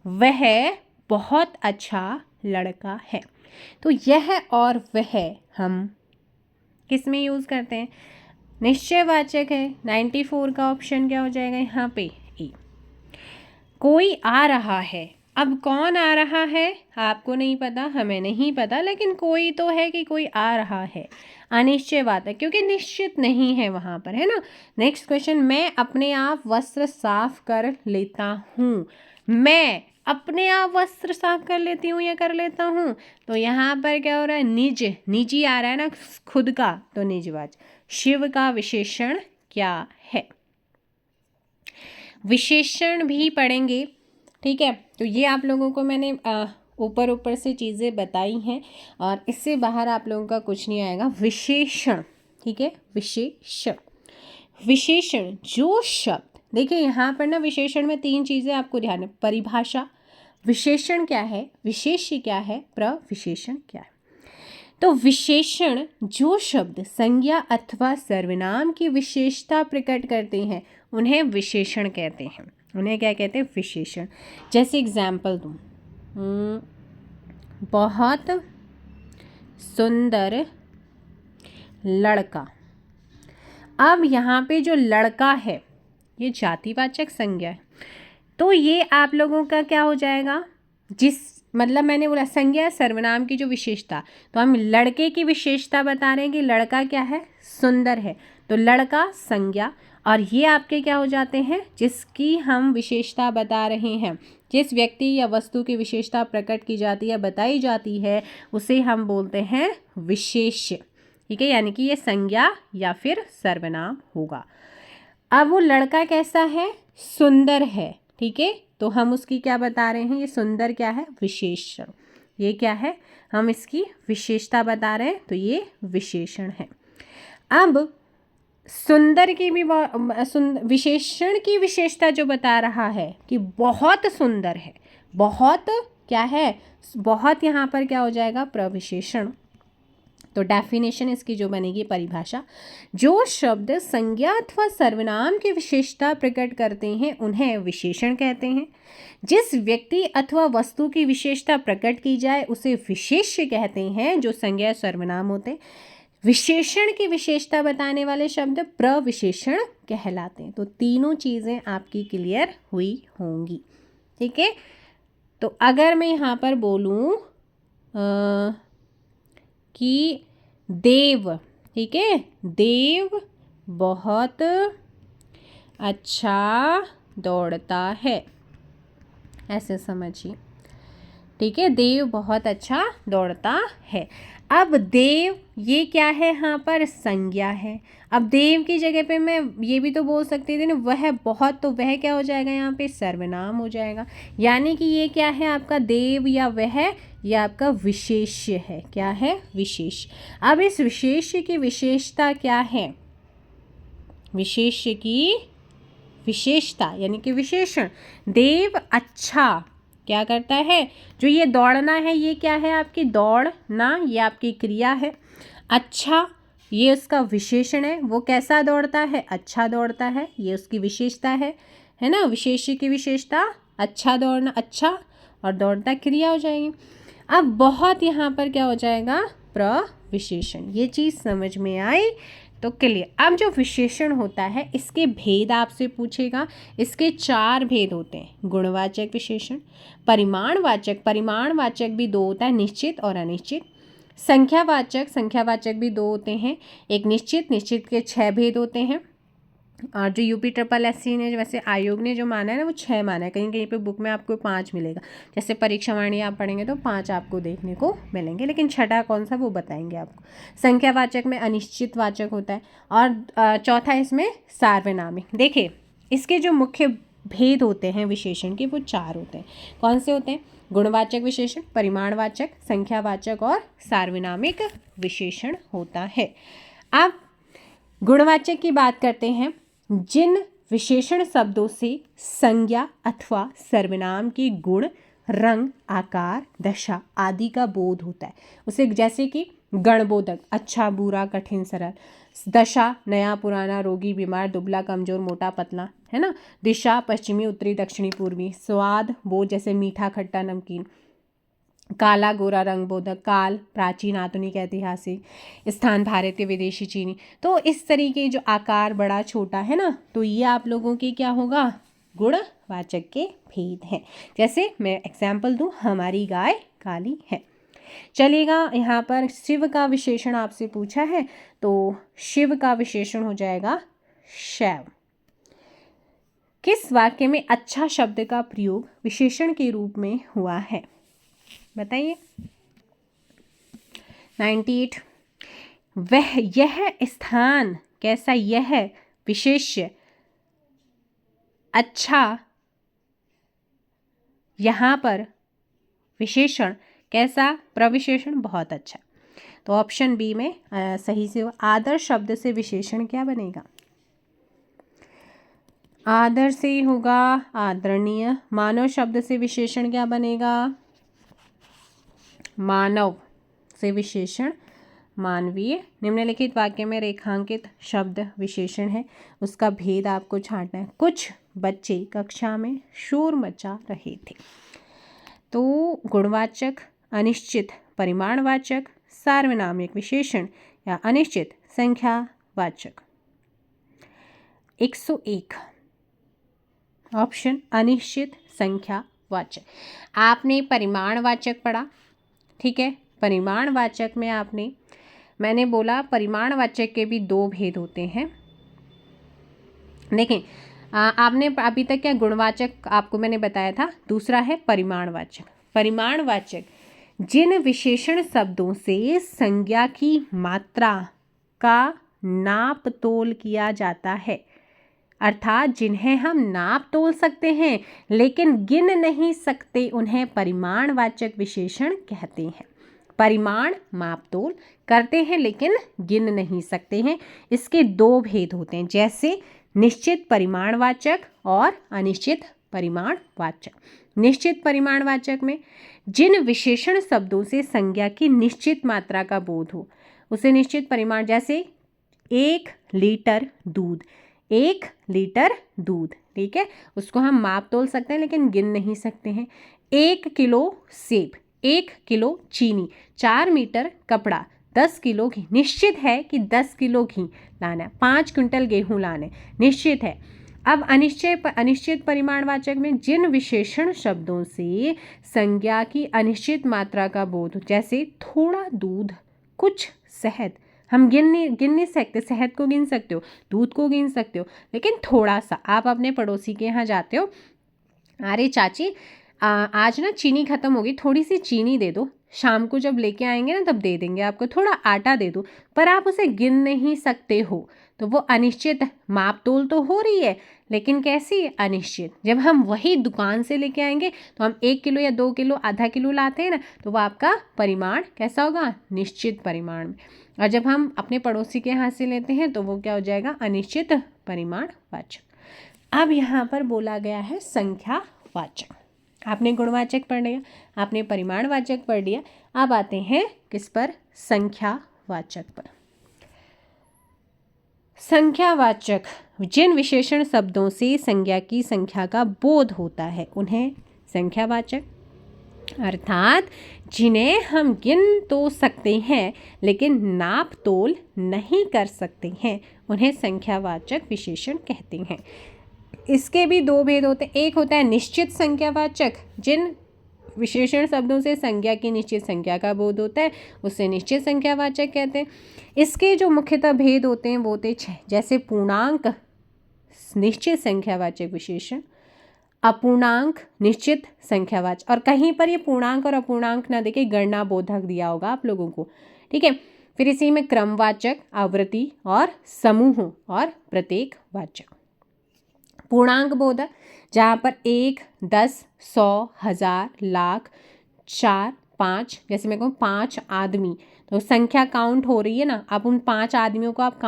वह बहुत अच्छा लड़का है। तो यह और वह हम किस में यूज़ करते हैं? निश्चयवाचक है। 94 का ऑप्शन क्या हो जाएगा यहाँ पे? ए। कोई आ रहा है, अब कौन आ रहा है आपको नहीं पता, हमें नहीं पता, लेकिन कोई तो है कि कोई आ रहा है। अनिश्चय बात है क्योंकि निश्चित नहीं है वहाँ पर, है ना। नेक्स्ट क्वेश्चन, मैं अपने आप वस्त्र साफ कर लेता हूँ। मैं अपने आप वस्त्र साफ कर लेती हूँ या कर लेता हूँ, तो यहाँ पर क्या हो रहा है? निज, निजी आ रहा है ना, खुद का, तो निजवाचक। शिव का विशेषण क्या है? विशेषण भी पढ़ेंगे, ठीक है। तो ये आप लोगों को मैंने ऊपर ऊपर से चीज़ें बताई हैं और इससे बाहर आप लोगों का कुछ नहीं आएगा। विशेषण, ठीक है, विशेषण। विशेषण जो शब्द, देखिए यहाँ पर ना विशेषण में 3 चीज़ें आपको ध्यान है। परिभाषा, विशेषण क्या है, विशेष्य क्या है, प्रविशेषण क्या है। तो विशेषण जो शब्द संज्ञा अथवा सर्वनाम की विशेषता प्रकट करते हैं उन्हें विशेषण कहते हैं। उन्हें क्या कहते हैं? विशेषण। जैसे एग्जाम्पल दूँ, बहुत सुंदर लड़का। अब यहाँ पे जो लड़का है ये जातिवाचक संज्ञा है, तो ये आप लोगों का क्या हो जाएगा? जिस मतलब मैंने बोला संज्ञा सर्वनाम की जो विशेषता, तो हम लड़के की विशेषता बता रहे हैं कि लड़का क्या है? सुंदर है। तो लड़का संज्ञा, और ये आपके क्या हो जाते हैं? जिसकी हम विशेषता बता रहे हैं, जिस व्यक्ति या वस्तु की विशेषता प्रकट की जाती है, बताई जाती है, उसे हम बोलते हैं विशेष्य, ठीक है। यानी कि ये संज्ञा या फिर सर्वनाम होगा। अब वो लड़का कैसा है? सुंदर है, ठीक है। तो हम उसकी क्या बता रहे हैं? ये सुंदर क्या है? विशेषण। ये क्या है? हम इसकी विशेषता बता रहे हैं, तो ये विशेषण है। अब सुंदर की भी विशेषण की विशेषता जो बता रहा है कि बहुत सुंदर है, बहुत क्या है? बहुत, यहाँ पर क्या हो जाएगा? प्रविशेषण। तो डेफिनेशन इसकी जो बनेगी, परिभाषा, जो शब्द संज्ञा अथवा सर्वनाम की विशेषता प्रकट करते हैं उन्हें विशेषण कहते हैं। जिस व्यक्ति अथवा वस्तु की विशेषता प्रकट की जाए उसे विशेष्य कहते हैं, जो संज्ञा सर्वनाम होते हैं। विशेषण की विशेषता बताने वाले शब्द प्रविशेषण कहलाते हैं। तो तीनों चीज़ें आपकी क्लियर हुई होंगी, ठीक है। तो अगर मैं यहाँ पर बोलूँ कि देव, ठीक है, देव बहुत अच्छा दौड़ता है, ऐसे समझिए, ठीक है। देव बहुत अच्छा दौड़ता है। अब देव ये क्या है? यहाँ पर संज्ञा है। अब देव की जगह पे मैं ये भी तो बोल सकती थी ना, वह बहुत, तो वह क्या हो जाएगा? यहाँ पे सर्वनाम हो जाएगा। यानी कि ये क्या है आपका? देव या वह, ये आपका विशेष्य है। क्या है? विशेष। अब इस विशेष्य की विशेषता क्या है? विशेष्य की विशेषता यानी कि विशेषण। देव अच्छा क्या करता है? जो ये दौड़ना है, ये क्या है आपकी? दौड़ना, ये आपकी क्रिया है। अच्छा, ये उसका विशेषण है। वो कैसा दौड़ता है? अच्छा दौड़ता है, ये उसकी विशेषता है ना। विशेष्य की विशेषता अच्छा दौड़ना, अच्छा, और दौड़ता क्रिया हो जाएगी। अब बहुत यहाँ पर क्या हो जाएगा? प्रविशेषण। ये चीज़ समझ में आई तो क्लियर। अब जो विशेषण होता है इसके भेद आपसे पूछेगा। इसके 4 भेद होते हैं। गुणवाचक विशेषण, परिमाणवाचक, परिमाणवाचक भी 2 होता है, निश्चित और अनिश्चित। संख्यावाचक, संख्यावाचक भी 2 होते हैं, एक निश्चित, निश्चित के 6 भेद होते हैं। और जो UPSSC ने, वैसे आयोग ने जो माना है ना, वो 6 माना है। कहीं कहीं पे बुक में आपको 5 मिलेगा। जैसे परीक्षा वाणी आप पढ़ेंगे तो 5 आपको देखने को मिलेंगे, लेकिन छठा कौन सा वो बताएंगे आपको। संख्यावाचक में अनिश्चित वाचक होता है, और चौथा इसमें सार्वनामिक। देखिए इसके जो मुख्य भेद होते हैं विशेषण के, वो 4 होते हैं। कौन से होते हैं? गुणवाचक विशेषण, परिमाणवाचक, संख्यावाचक और सार्वनामिक विशेषण होता है। अब गुणवाचक की बात करते हैं। जिन विशेषण शब्दों से संज्ञा अथवा सर्वनाम के गुण, रंग, आकार, दशा आदि का बोध होता है, उसे, जैसे कि गणबोधक, अच्छा, बुरा, कठिन, सरल। दशा, नया, पुराना, रोगी, बीमार, दुबला, कमजोर, मोटा, पतला, है ना। दिशा, पश्चिमी, उत्तरी, दक्षिणी, पूर्वी। स्वाद, बोध, जैसे मीठा, खट्टा, नमकीन। काला गोरा रंग बोधक, काल प्राचीन आधुनिक ऐतिहासिक, स्थान भारतीय विदेशी चीनी। तो इस तरीके जो आकार बड़ा छोटा है ना, तो ये आप लोगों के क्या होगा, गुणवाचक के भेद हैं। जैसे मैं एग्जाम्पल दूं, हमारी गाय काली है। चलेगा, यहाँ पर शिव का विशेषण आपसे पूछा है, तो शिव का विशेषण हो जाएगा शैव। किस वाक्य में अच्छा शब्द का प्रयोग विशेषण के रूप में हुआ है, बताइए। 98। वह यह स्थान कैसा, यह विशेष्य अच्छा, यहाँ पर विशेषण कैसा, प्रविशेषण बहुत अच्छा। तो ऑप्शन बी में सही से आदर शब्द से विशेषण क्या बनेगा, आदर से होगा आदरणीय। मानव शब्द से विशेषण क्या बनेगा, मानव से विशेषण मानवीय। निम्नलिखित वाक्य में रेखांकित शब्द विशेषण है, उसका भेद आपको छांटना है। कुछ बच्चे कक्षा में शोर मचा रहे थे। तो गुणवाचक, अनिश्चित परिमाणवाचक, सार्वनामिक विशेषण या अनिश्चित संख्यावाचक। 101 ऑप्शन अनिश्चित संख्यावाचक। आपने परिमाणवाचक पढ़ा, ठीक है। परिमाणवाचक में मैंने बोला परिमाणवाचक के भी दो भेद होते हैं। देखिए आपने अभी तक क्या गुणवाचक आपको मैंने बताया था, दूसरा है परिमाणवाचक। परिमाणवाचक जिन विशेषण शब्दों से संज्ञा की मात्रा का नाप तोल किया जाता है, अर्थात जिन्हें हम नाप तोल सकते हैं लेकिन गिन नहीं सकते, उन्हें परिमाणवाचक विशेषण कहते हैं। परिमाण माप तोल करते हैं लेकिन गिन नहीं सकते हैं। इसके दो भेद होते हैं, जैसे निश्चित परिमाणवाचक और अनिश्चित परिमाणवाचक। निश्चित परिमाणवाचक में जिन विशेषण शब्दों से संज्ञा की निश्चित मात्रा का बोध हो उसे निश्चित परिमाण, जैसे 1 लीटर दूध, 1 लीटर दूध, ठीक है, उसको हम माप तोल सकते हैं लेकिन गिन नहीं सकते हैं। 1 किलो सेब, 1 किलो चीनी, 4 मीटर कपड़ा, 10 किलो घी। निश्चित है कि 10 किलो घी लाना है, 5 क्विंटल गेहूं लाने, निश्चित है। अब अनिश्चित परिमाणवाचक में जिन विशेषण शब्दों से संज्ञा की अनिश्चित मात्रा का बोध, जैसे थोड़ा दूध, कुछ शहद, हम गिन नहीं सकते, शहद को गिन सकते हो, दूध को गिन सकते हो, लेकिन थोड़ा सा। आप अपने पड़ोसी के यहाँ जाते हो, अरे चाची आज ना चीनी ख़त्म होगी, थोड़ी सी चीनी दे दो, शाम को जब लेके आएंगे ना तब दे देंगे आपको, थोड़ा आटा दे दो, पर आप उसे गिन नहीं सकते हो, तो वो अनिश्चित माप तोल तो हो रही है लेकिन कैसी, अनिश्चित। जब हम वही दुकान से लेके आएंगे तो हम 1 किलो या 2 किलो, आधा किलो लाते हैं ना, तो वो आपका परिमाण कैसा होगा, निश्चित परिमाण में। और जब हम अपने पड़ोसी के यहाँ से लेते हैं तो वो क्या हो जाएगा, अनिश्चित परिमाणवाचक। अब यहाँ पर बोला गया है संख्यावाचक। आपने गुणवाचक पढ़ लिया, आपने परिमाणवाचक पढ़ लिया, अब आते हैं किस पर, संख्यावाचक पर। संख्यावाचक जिन विशेषण शब्दों से संज्ञा की संख्या का बोध होता है उन्हें संख्यावाचक, अर्थात जिन्हें हम गिन तो सकते हैं लेकिन नाप तोल नहीं कर सकते हैं, उन्हें संख्यावाचक विशेषण कहते हैं। इसके भी दो भेद होते हैं, एक होता है निश्चित संख्यावाचक, जिन विशेषण शब्दों से संज्ञा की निश्चित संख्या का बोध होता है उसे निश्चित संख्यावाचक कहते हैं। इसके जो मुख्यतः भेद होते हैं वो होते हैं 6, जैसे पूर्णांक निश्चित संख्यावाचक विशेषण, अपूर्णांक निश्चित संख्यावाचक, और कहीं पर ये पूर्णांक और अपूर्णांक ना देके गणना बोधक दिया होगा आप लोगों को, ठीक है। फिर इसी में क्रमवाचक, आवृत्ति और समूह और प्रत्येक वाचक। पूर्णांक बोधक जहाँ पर 1, 10, 100, 1000, लाख, 4, 5, जैसे मैं कहूँ 5 आदमी, तो संख्या काउंट हो रही है ना, अब उन 5 आदमियों को आप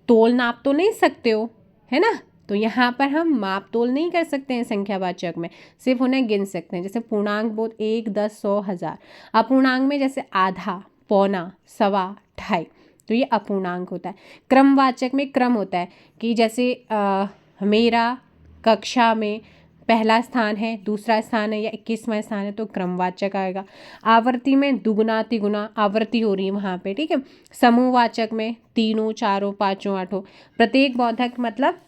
तोल नाप तो नहीं सकते हो, है ना, तो यहाँ पर हम माप तोल नहीं कर सकते हैं संख्यावाचक में, सिर्फ उन्हें गिन सकते हैं। जैसे पूर्णांक बोध 1, 10, 100, 1000। अपूर्णांक में जैसे आधा, पौना, सवा, ढाई, तो ये अपूर्णांक होता है। क्रमवाचक में क्रम होता है कि जैसे मेरा कक्षा में पहला स्थान है, दूसरा स्थान है या 21वां स्थान है तो क्रमवाचक आएगा। आवर्ती में दुगुना तिगुना आवर्ती हो रही है वहाँ पे, ठीक है। समूहवाचक में तीनों, चारों, पांचों, आठों। प्रत्येक बोधक मतलब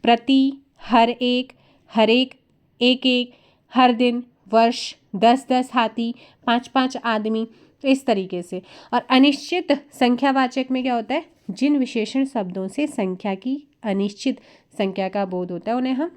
प्रति, हर एक, हर एक, एक एक, हर दिन, वर्ष, 10-10 हाथी, 5-5 आदमी, इस तरीके से। और अनिश्चित संख्यावाचक में क्या होता है, जिन विशेषण शब्दों से संख्या की अनिश्चित संख्या का बोध होता है उन्हें हम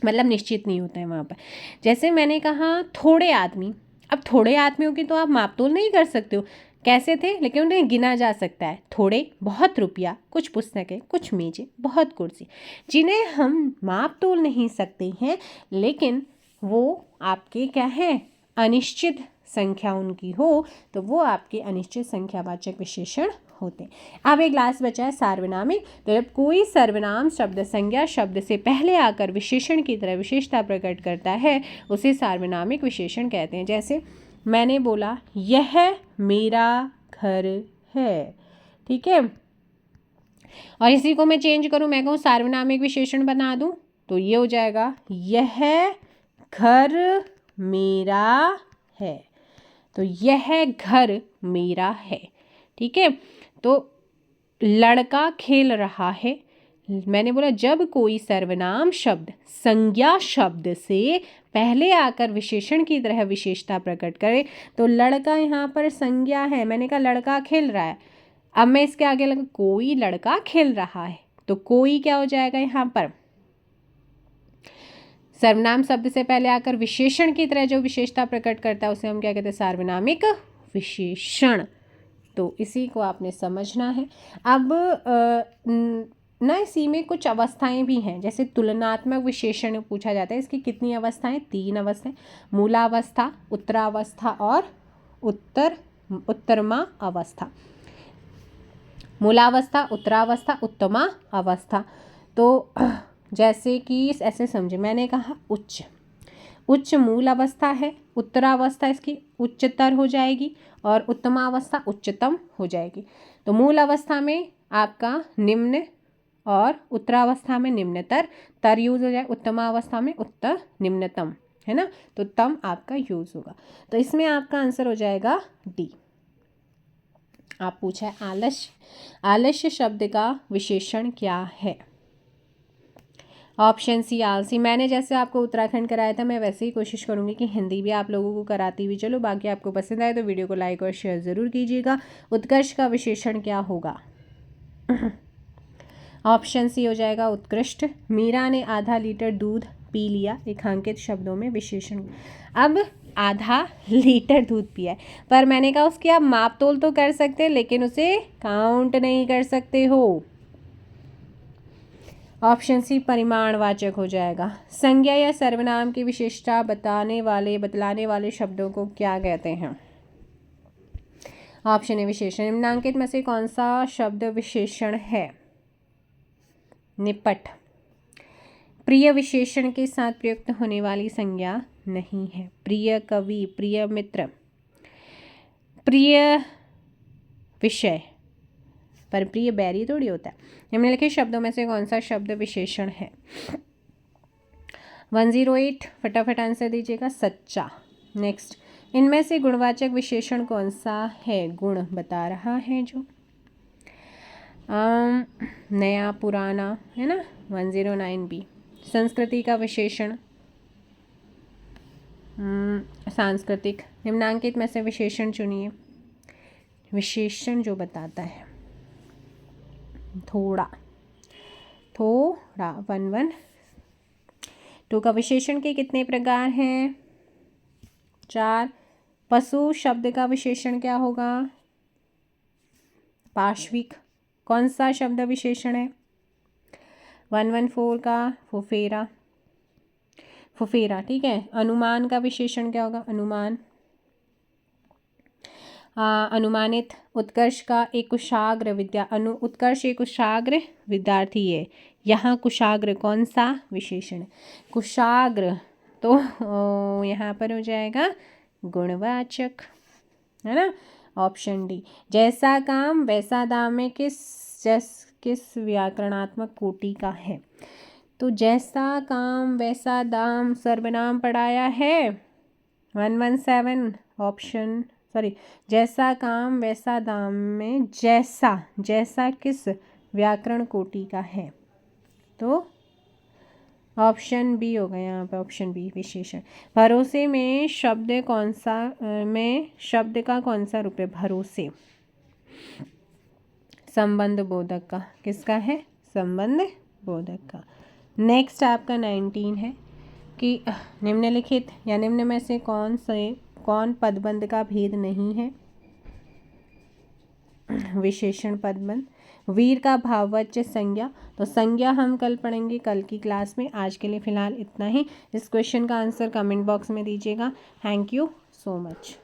मतलब निश्चित नहीं होता है वहाँ पर। जैसे मैंने कहा थोड़े आदमी, अब थोड़े आदमियों की तो आप मापतोल नहीं कर सकते हो, कैसे थे, लेकिन उन्हें गिना जा सकता है। थोड़े, बहुत रुपया, कुछ पुस्तकें, कुछ मेजें, बहुत कुर्सी, जिन्हें हम माप तोल नहीं सकते हैं, लेकिन वो आपके क्या है, अनिश्चित संख्या उनकी हो तो वो आपके अनिश्चित संख्यावाचक विशेषण होते हैं। अब एक लास्ट बचा है सार्वनामिक। तो जब कोई सर्वनाम शब्द संज्ञा शब्द से पहले आकर विशेषण की तरह विशेषता प्रकट करता है उसे सार्वनामिक विशेषण कहते हैं। जैसे मैंने बोला यह मेरा घर है, ठीक है, और इसी को मैं चेंज करूं, मैं कहूँ सार्वनामिक विशेषण बना दूं तो ये हो जाएगा यह घर मेरा है। तो यह घर मेरा है, ठीक है। तो लड़का खेल रहा है, मैंने बोला जब कोई सर्वनाम शब्द संज्ञा शब्द से पहले आकर विशेषण की तरह विशेषता प्रकट करे तो लड़का यहाँ पर संज्ञा है, मैंने कहा लड़का खेल रहा है, अब मैं इसके आगे लगा कोई लड़का खेल रहा है तो कोई क्या हो जाएगा, यहाँ पर सर्वनाम शब्द से पहले आकर विशेषण की तरह जो विशेषता प्रकट करता है उसे हम क्या कहते हैं, सार्वनामिक विशेषण। तो इसी को आपने समझना है। अब ना इसी में कुछ अवस्थाएं भी हैं, जैसे तुलनात्मक विशेषण पूछा जाता है, इसकी कितनी अवस्थाएं, 3 अवस्थाएं, मूलावस्था, उत्तरावस्था और उत्तरमा अवस्था। मूलावस्था, उत्तरावस्था, उत्तमा अवस्था। तो जैसे कि ऐसे समझे, मैंने कहा उच्च मूल अवस्था है, उत्तरावस्था इसकी उच्चतर हो जाएगी और उत्तमावस्था उच्चतम हो जाएगी। तो मूल अवस्था में आपका निम्न और उत्तरावस्था में निम्नतर, तर यूज हो जाए, उत्तमावस्था में उत्तर निम्नतम, है ना, तो तम आपका यूज होगा। तो इसमें आपका आंसर हो जाएगा डी। आप पूछा है आलस्य, आलस्य शब्द का विशेषण क्या है, ऑप्शन सी आलसी। मैंने जैसे आपको उत्तराखंड कराया था मैं वैसे ही कोशिश करूंगी कि हिंदी भी आप लोगों को कराती हुई चलो। बाकी आपको पसंद आए तो वीडियो को लाइक और शेयर ज़रूर कीजिएगा। उत्कर्ष का विशेषण क्या होगा, ऑप्शन सी हो जाएगा उत्कृष्ट। मीरा ने आधा लीटर दूध पी लिया, रेखांकित शब्दों में विशेषण। अब आधा लीटर दूध पिया है, पर मैंने कहा उसकी आप माप तोल तो कर सकते हैं लेकिन उसे काउंट नहीं कर सकते हो, ऑप्शन सी परिमाणवाचक हो जाएगा। संज्ञा या सर्वनाम की विशेषता बतलाने वाले शब्दों को क्या कहते हैं, ऑप्शन ए विशेषण। निम्नांकित में से कौन सा शब्द विशेषण है, निपट। प्रिय विशेषण के साथ प्रयुक्त होने वाली संज्ञा नहीं है। प्रिय कवि, प्रिय मित्र, प्रिय विषय, पर प्रिय बैरी थोड़ी होता है। निम्नलिखित शब्दों में से कौन सा शब्द विशेषण है, 108 फटाफट आंसर दीजिएगा, सच्चा। नेक्स्ट, इनमें से गुणवाचक विशेषण कौन सा है, गुण बता रहा है जो, नया पुराना, है ना, 109B। संस्कृति का विशेषण सांस्कृतिक। निम्नांकित में से विशेषण चुनिए, विशेषण जो बताता है थोड़ा 112 का विशेषण के कितने प्रकार हैं, 4। पशु शब्द का विशेषण क्या होगा, पार्श्विक। कौन सा शब्द विशेषण है, 114 का फुफेरा, ठीक है। अनुमान का विशेषण क्या होगा, अनुमान। अनुमानित। उत्कर्ष का एक कुशाग्र उत्कर्ष एक कुशाग्र विद्यार्थी है, यहाँ कुशाग्र कौन सा विशेषण, कुशाग्र, तो यहाँ पर हो जाएगा गुणवाचक, है ना, ऑप्शन डी। जैसा काम वैसा दाम में किस व्याकरणात्मक कोटि का है, तो जैसा काम वैसा दाम सर्वनाम पढ़ाया है 117 ऑप्शन, सॉरी, जैसा काम वैसा दाम में जैसा, जैसा किस व्याकरण कोटि का है? तो ऑप्शन बी होगा यहाँ पे, ऑप्शन बी विशेषण। भरोसे में शब्द कौन सा, में शब्द का कौन सा रूप है? भरोसे। संबंध बोधक का, किसका है? संबंध बोधक का। नेक्स्ट आपका 19 है कि निम्नलिखित या निम्न में से कौन पदबंध का भेद नहीं है? विशेषण पदबंध। वीर का भाववाच्य संज्ञा, तो संज्ञा हम कल पढ़ेंगे, कल की क्लास में। आज के लिए फ़िलहाल इतना ही। इस क्वेश्चन का आंसर कमेंट बॉक्स में दीजिएगा। Thank you so much.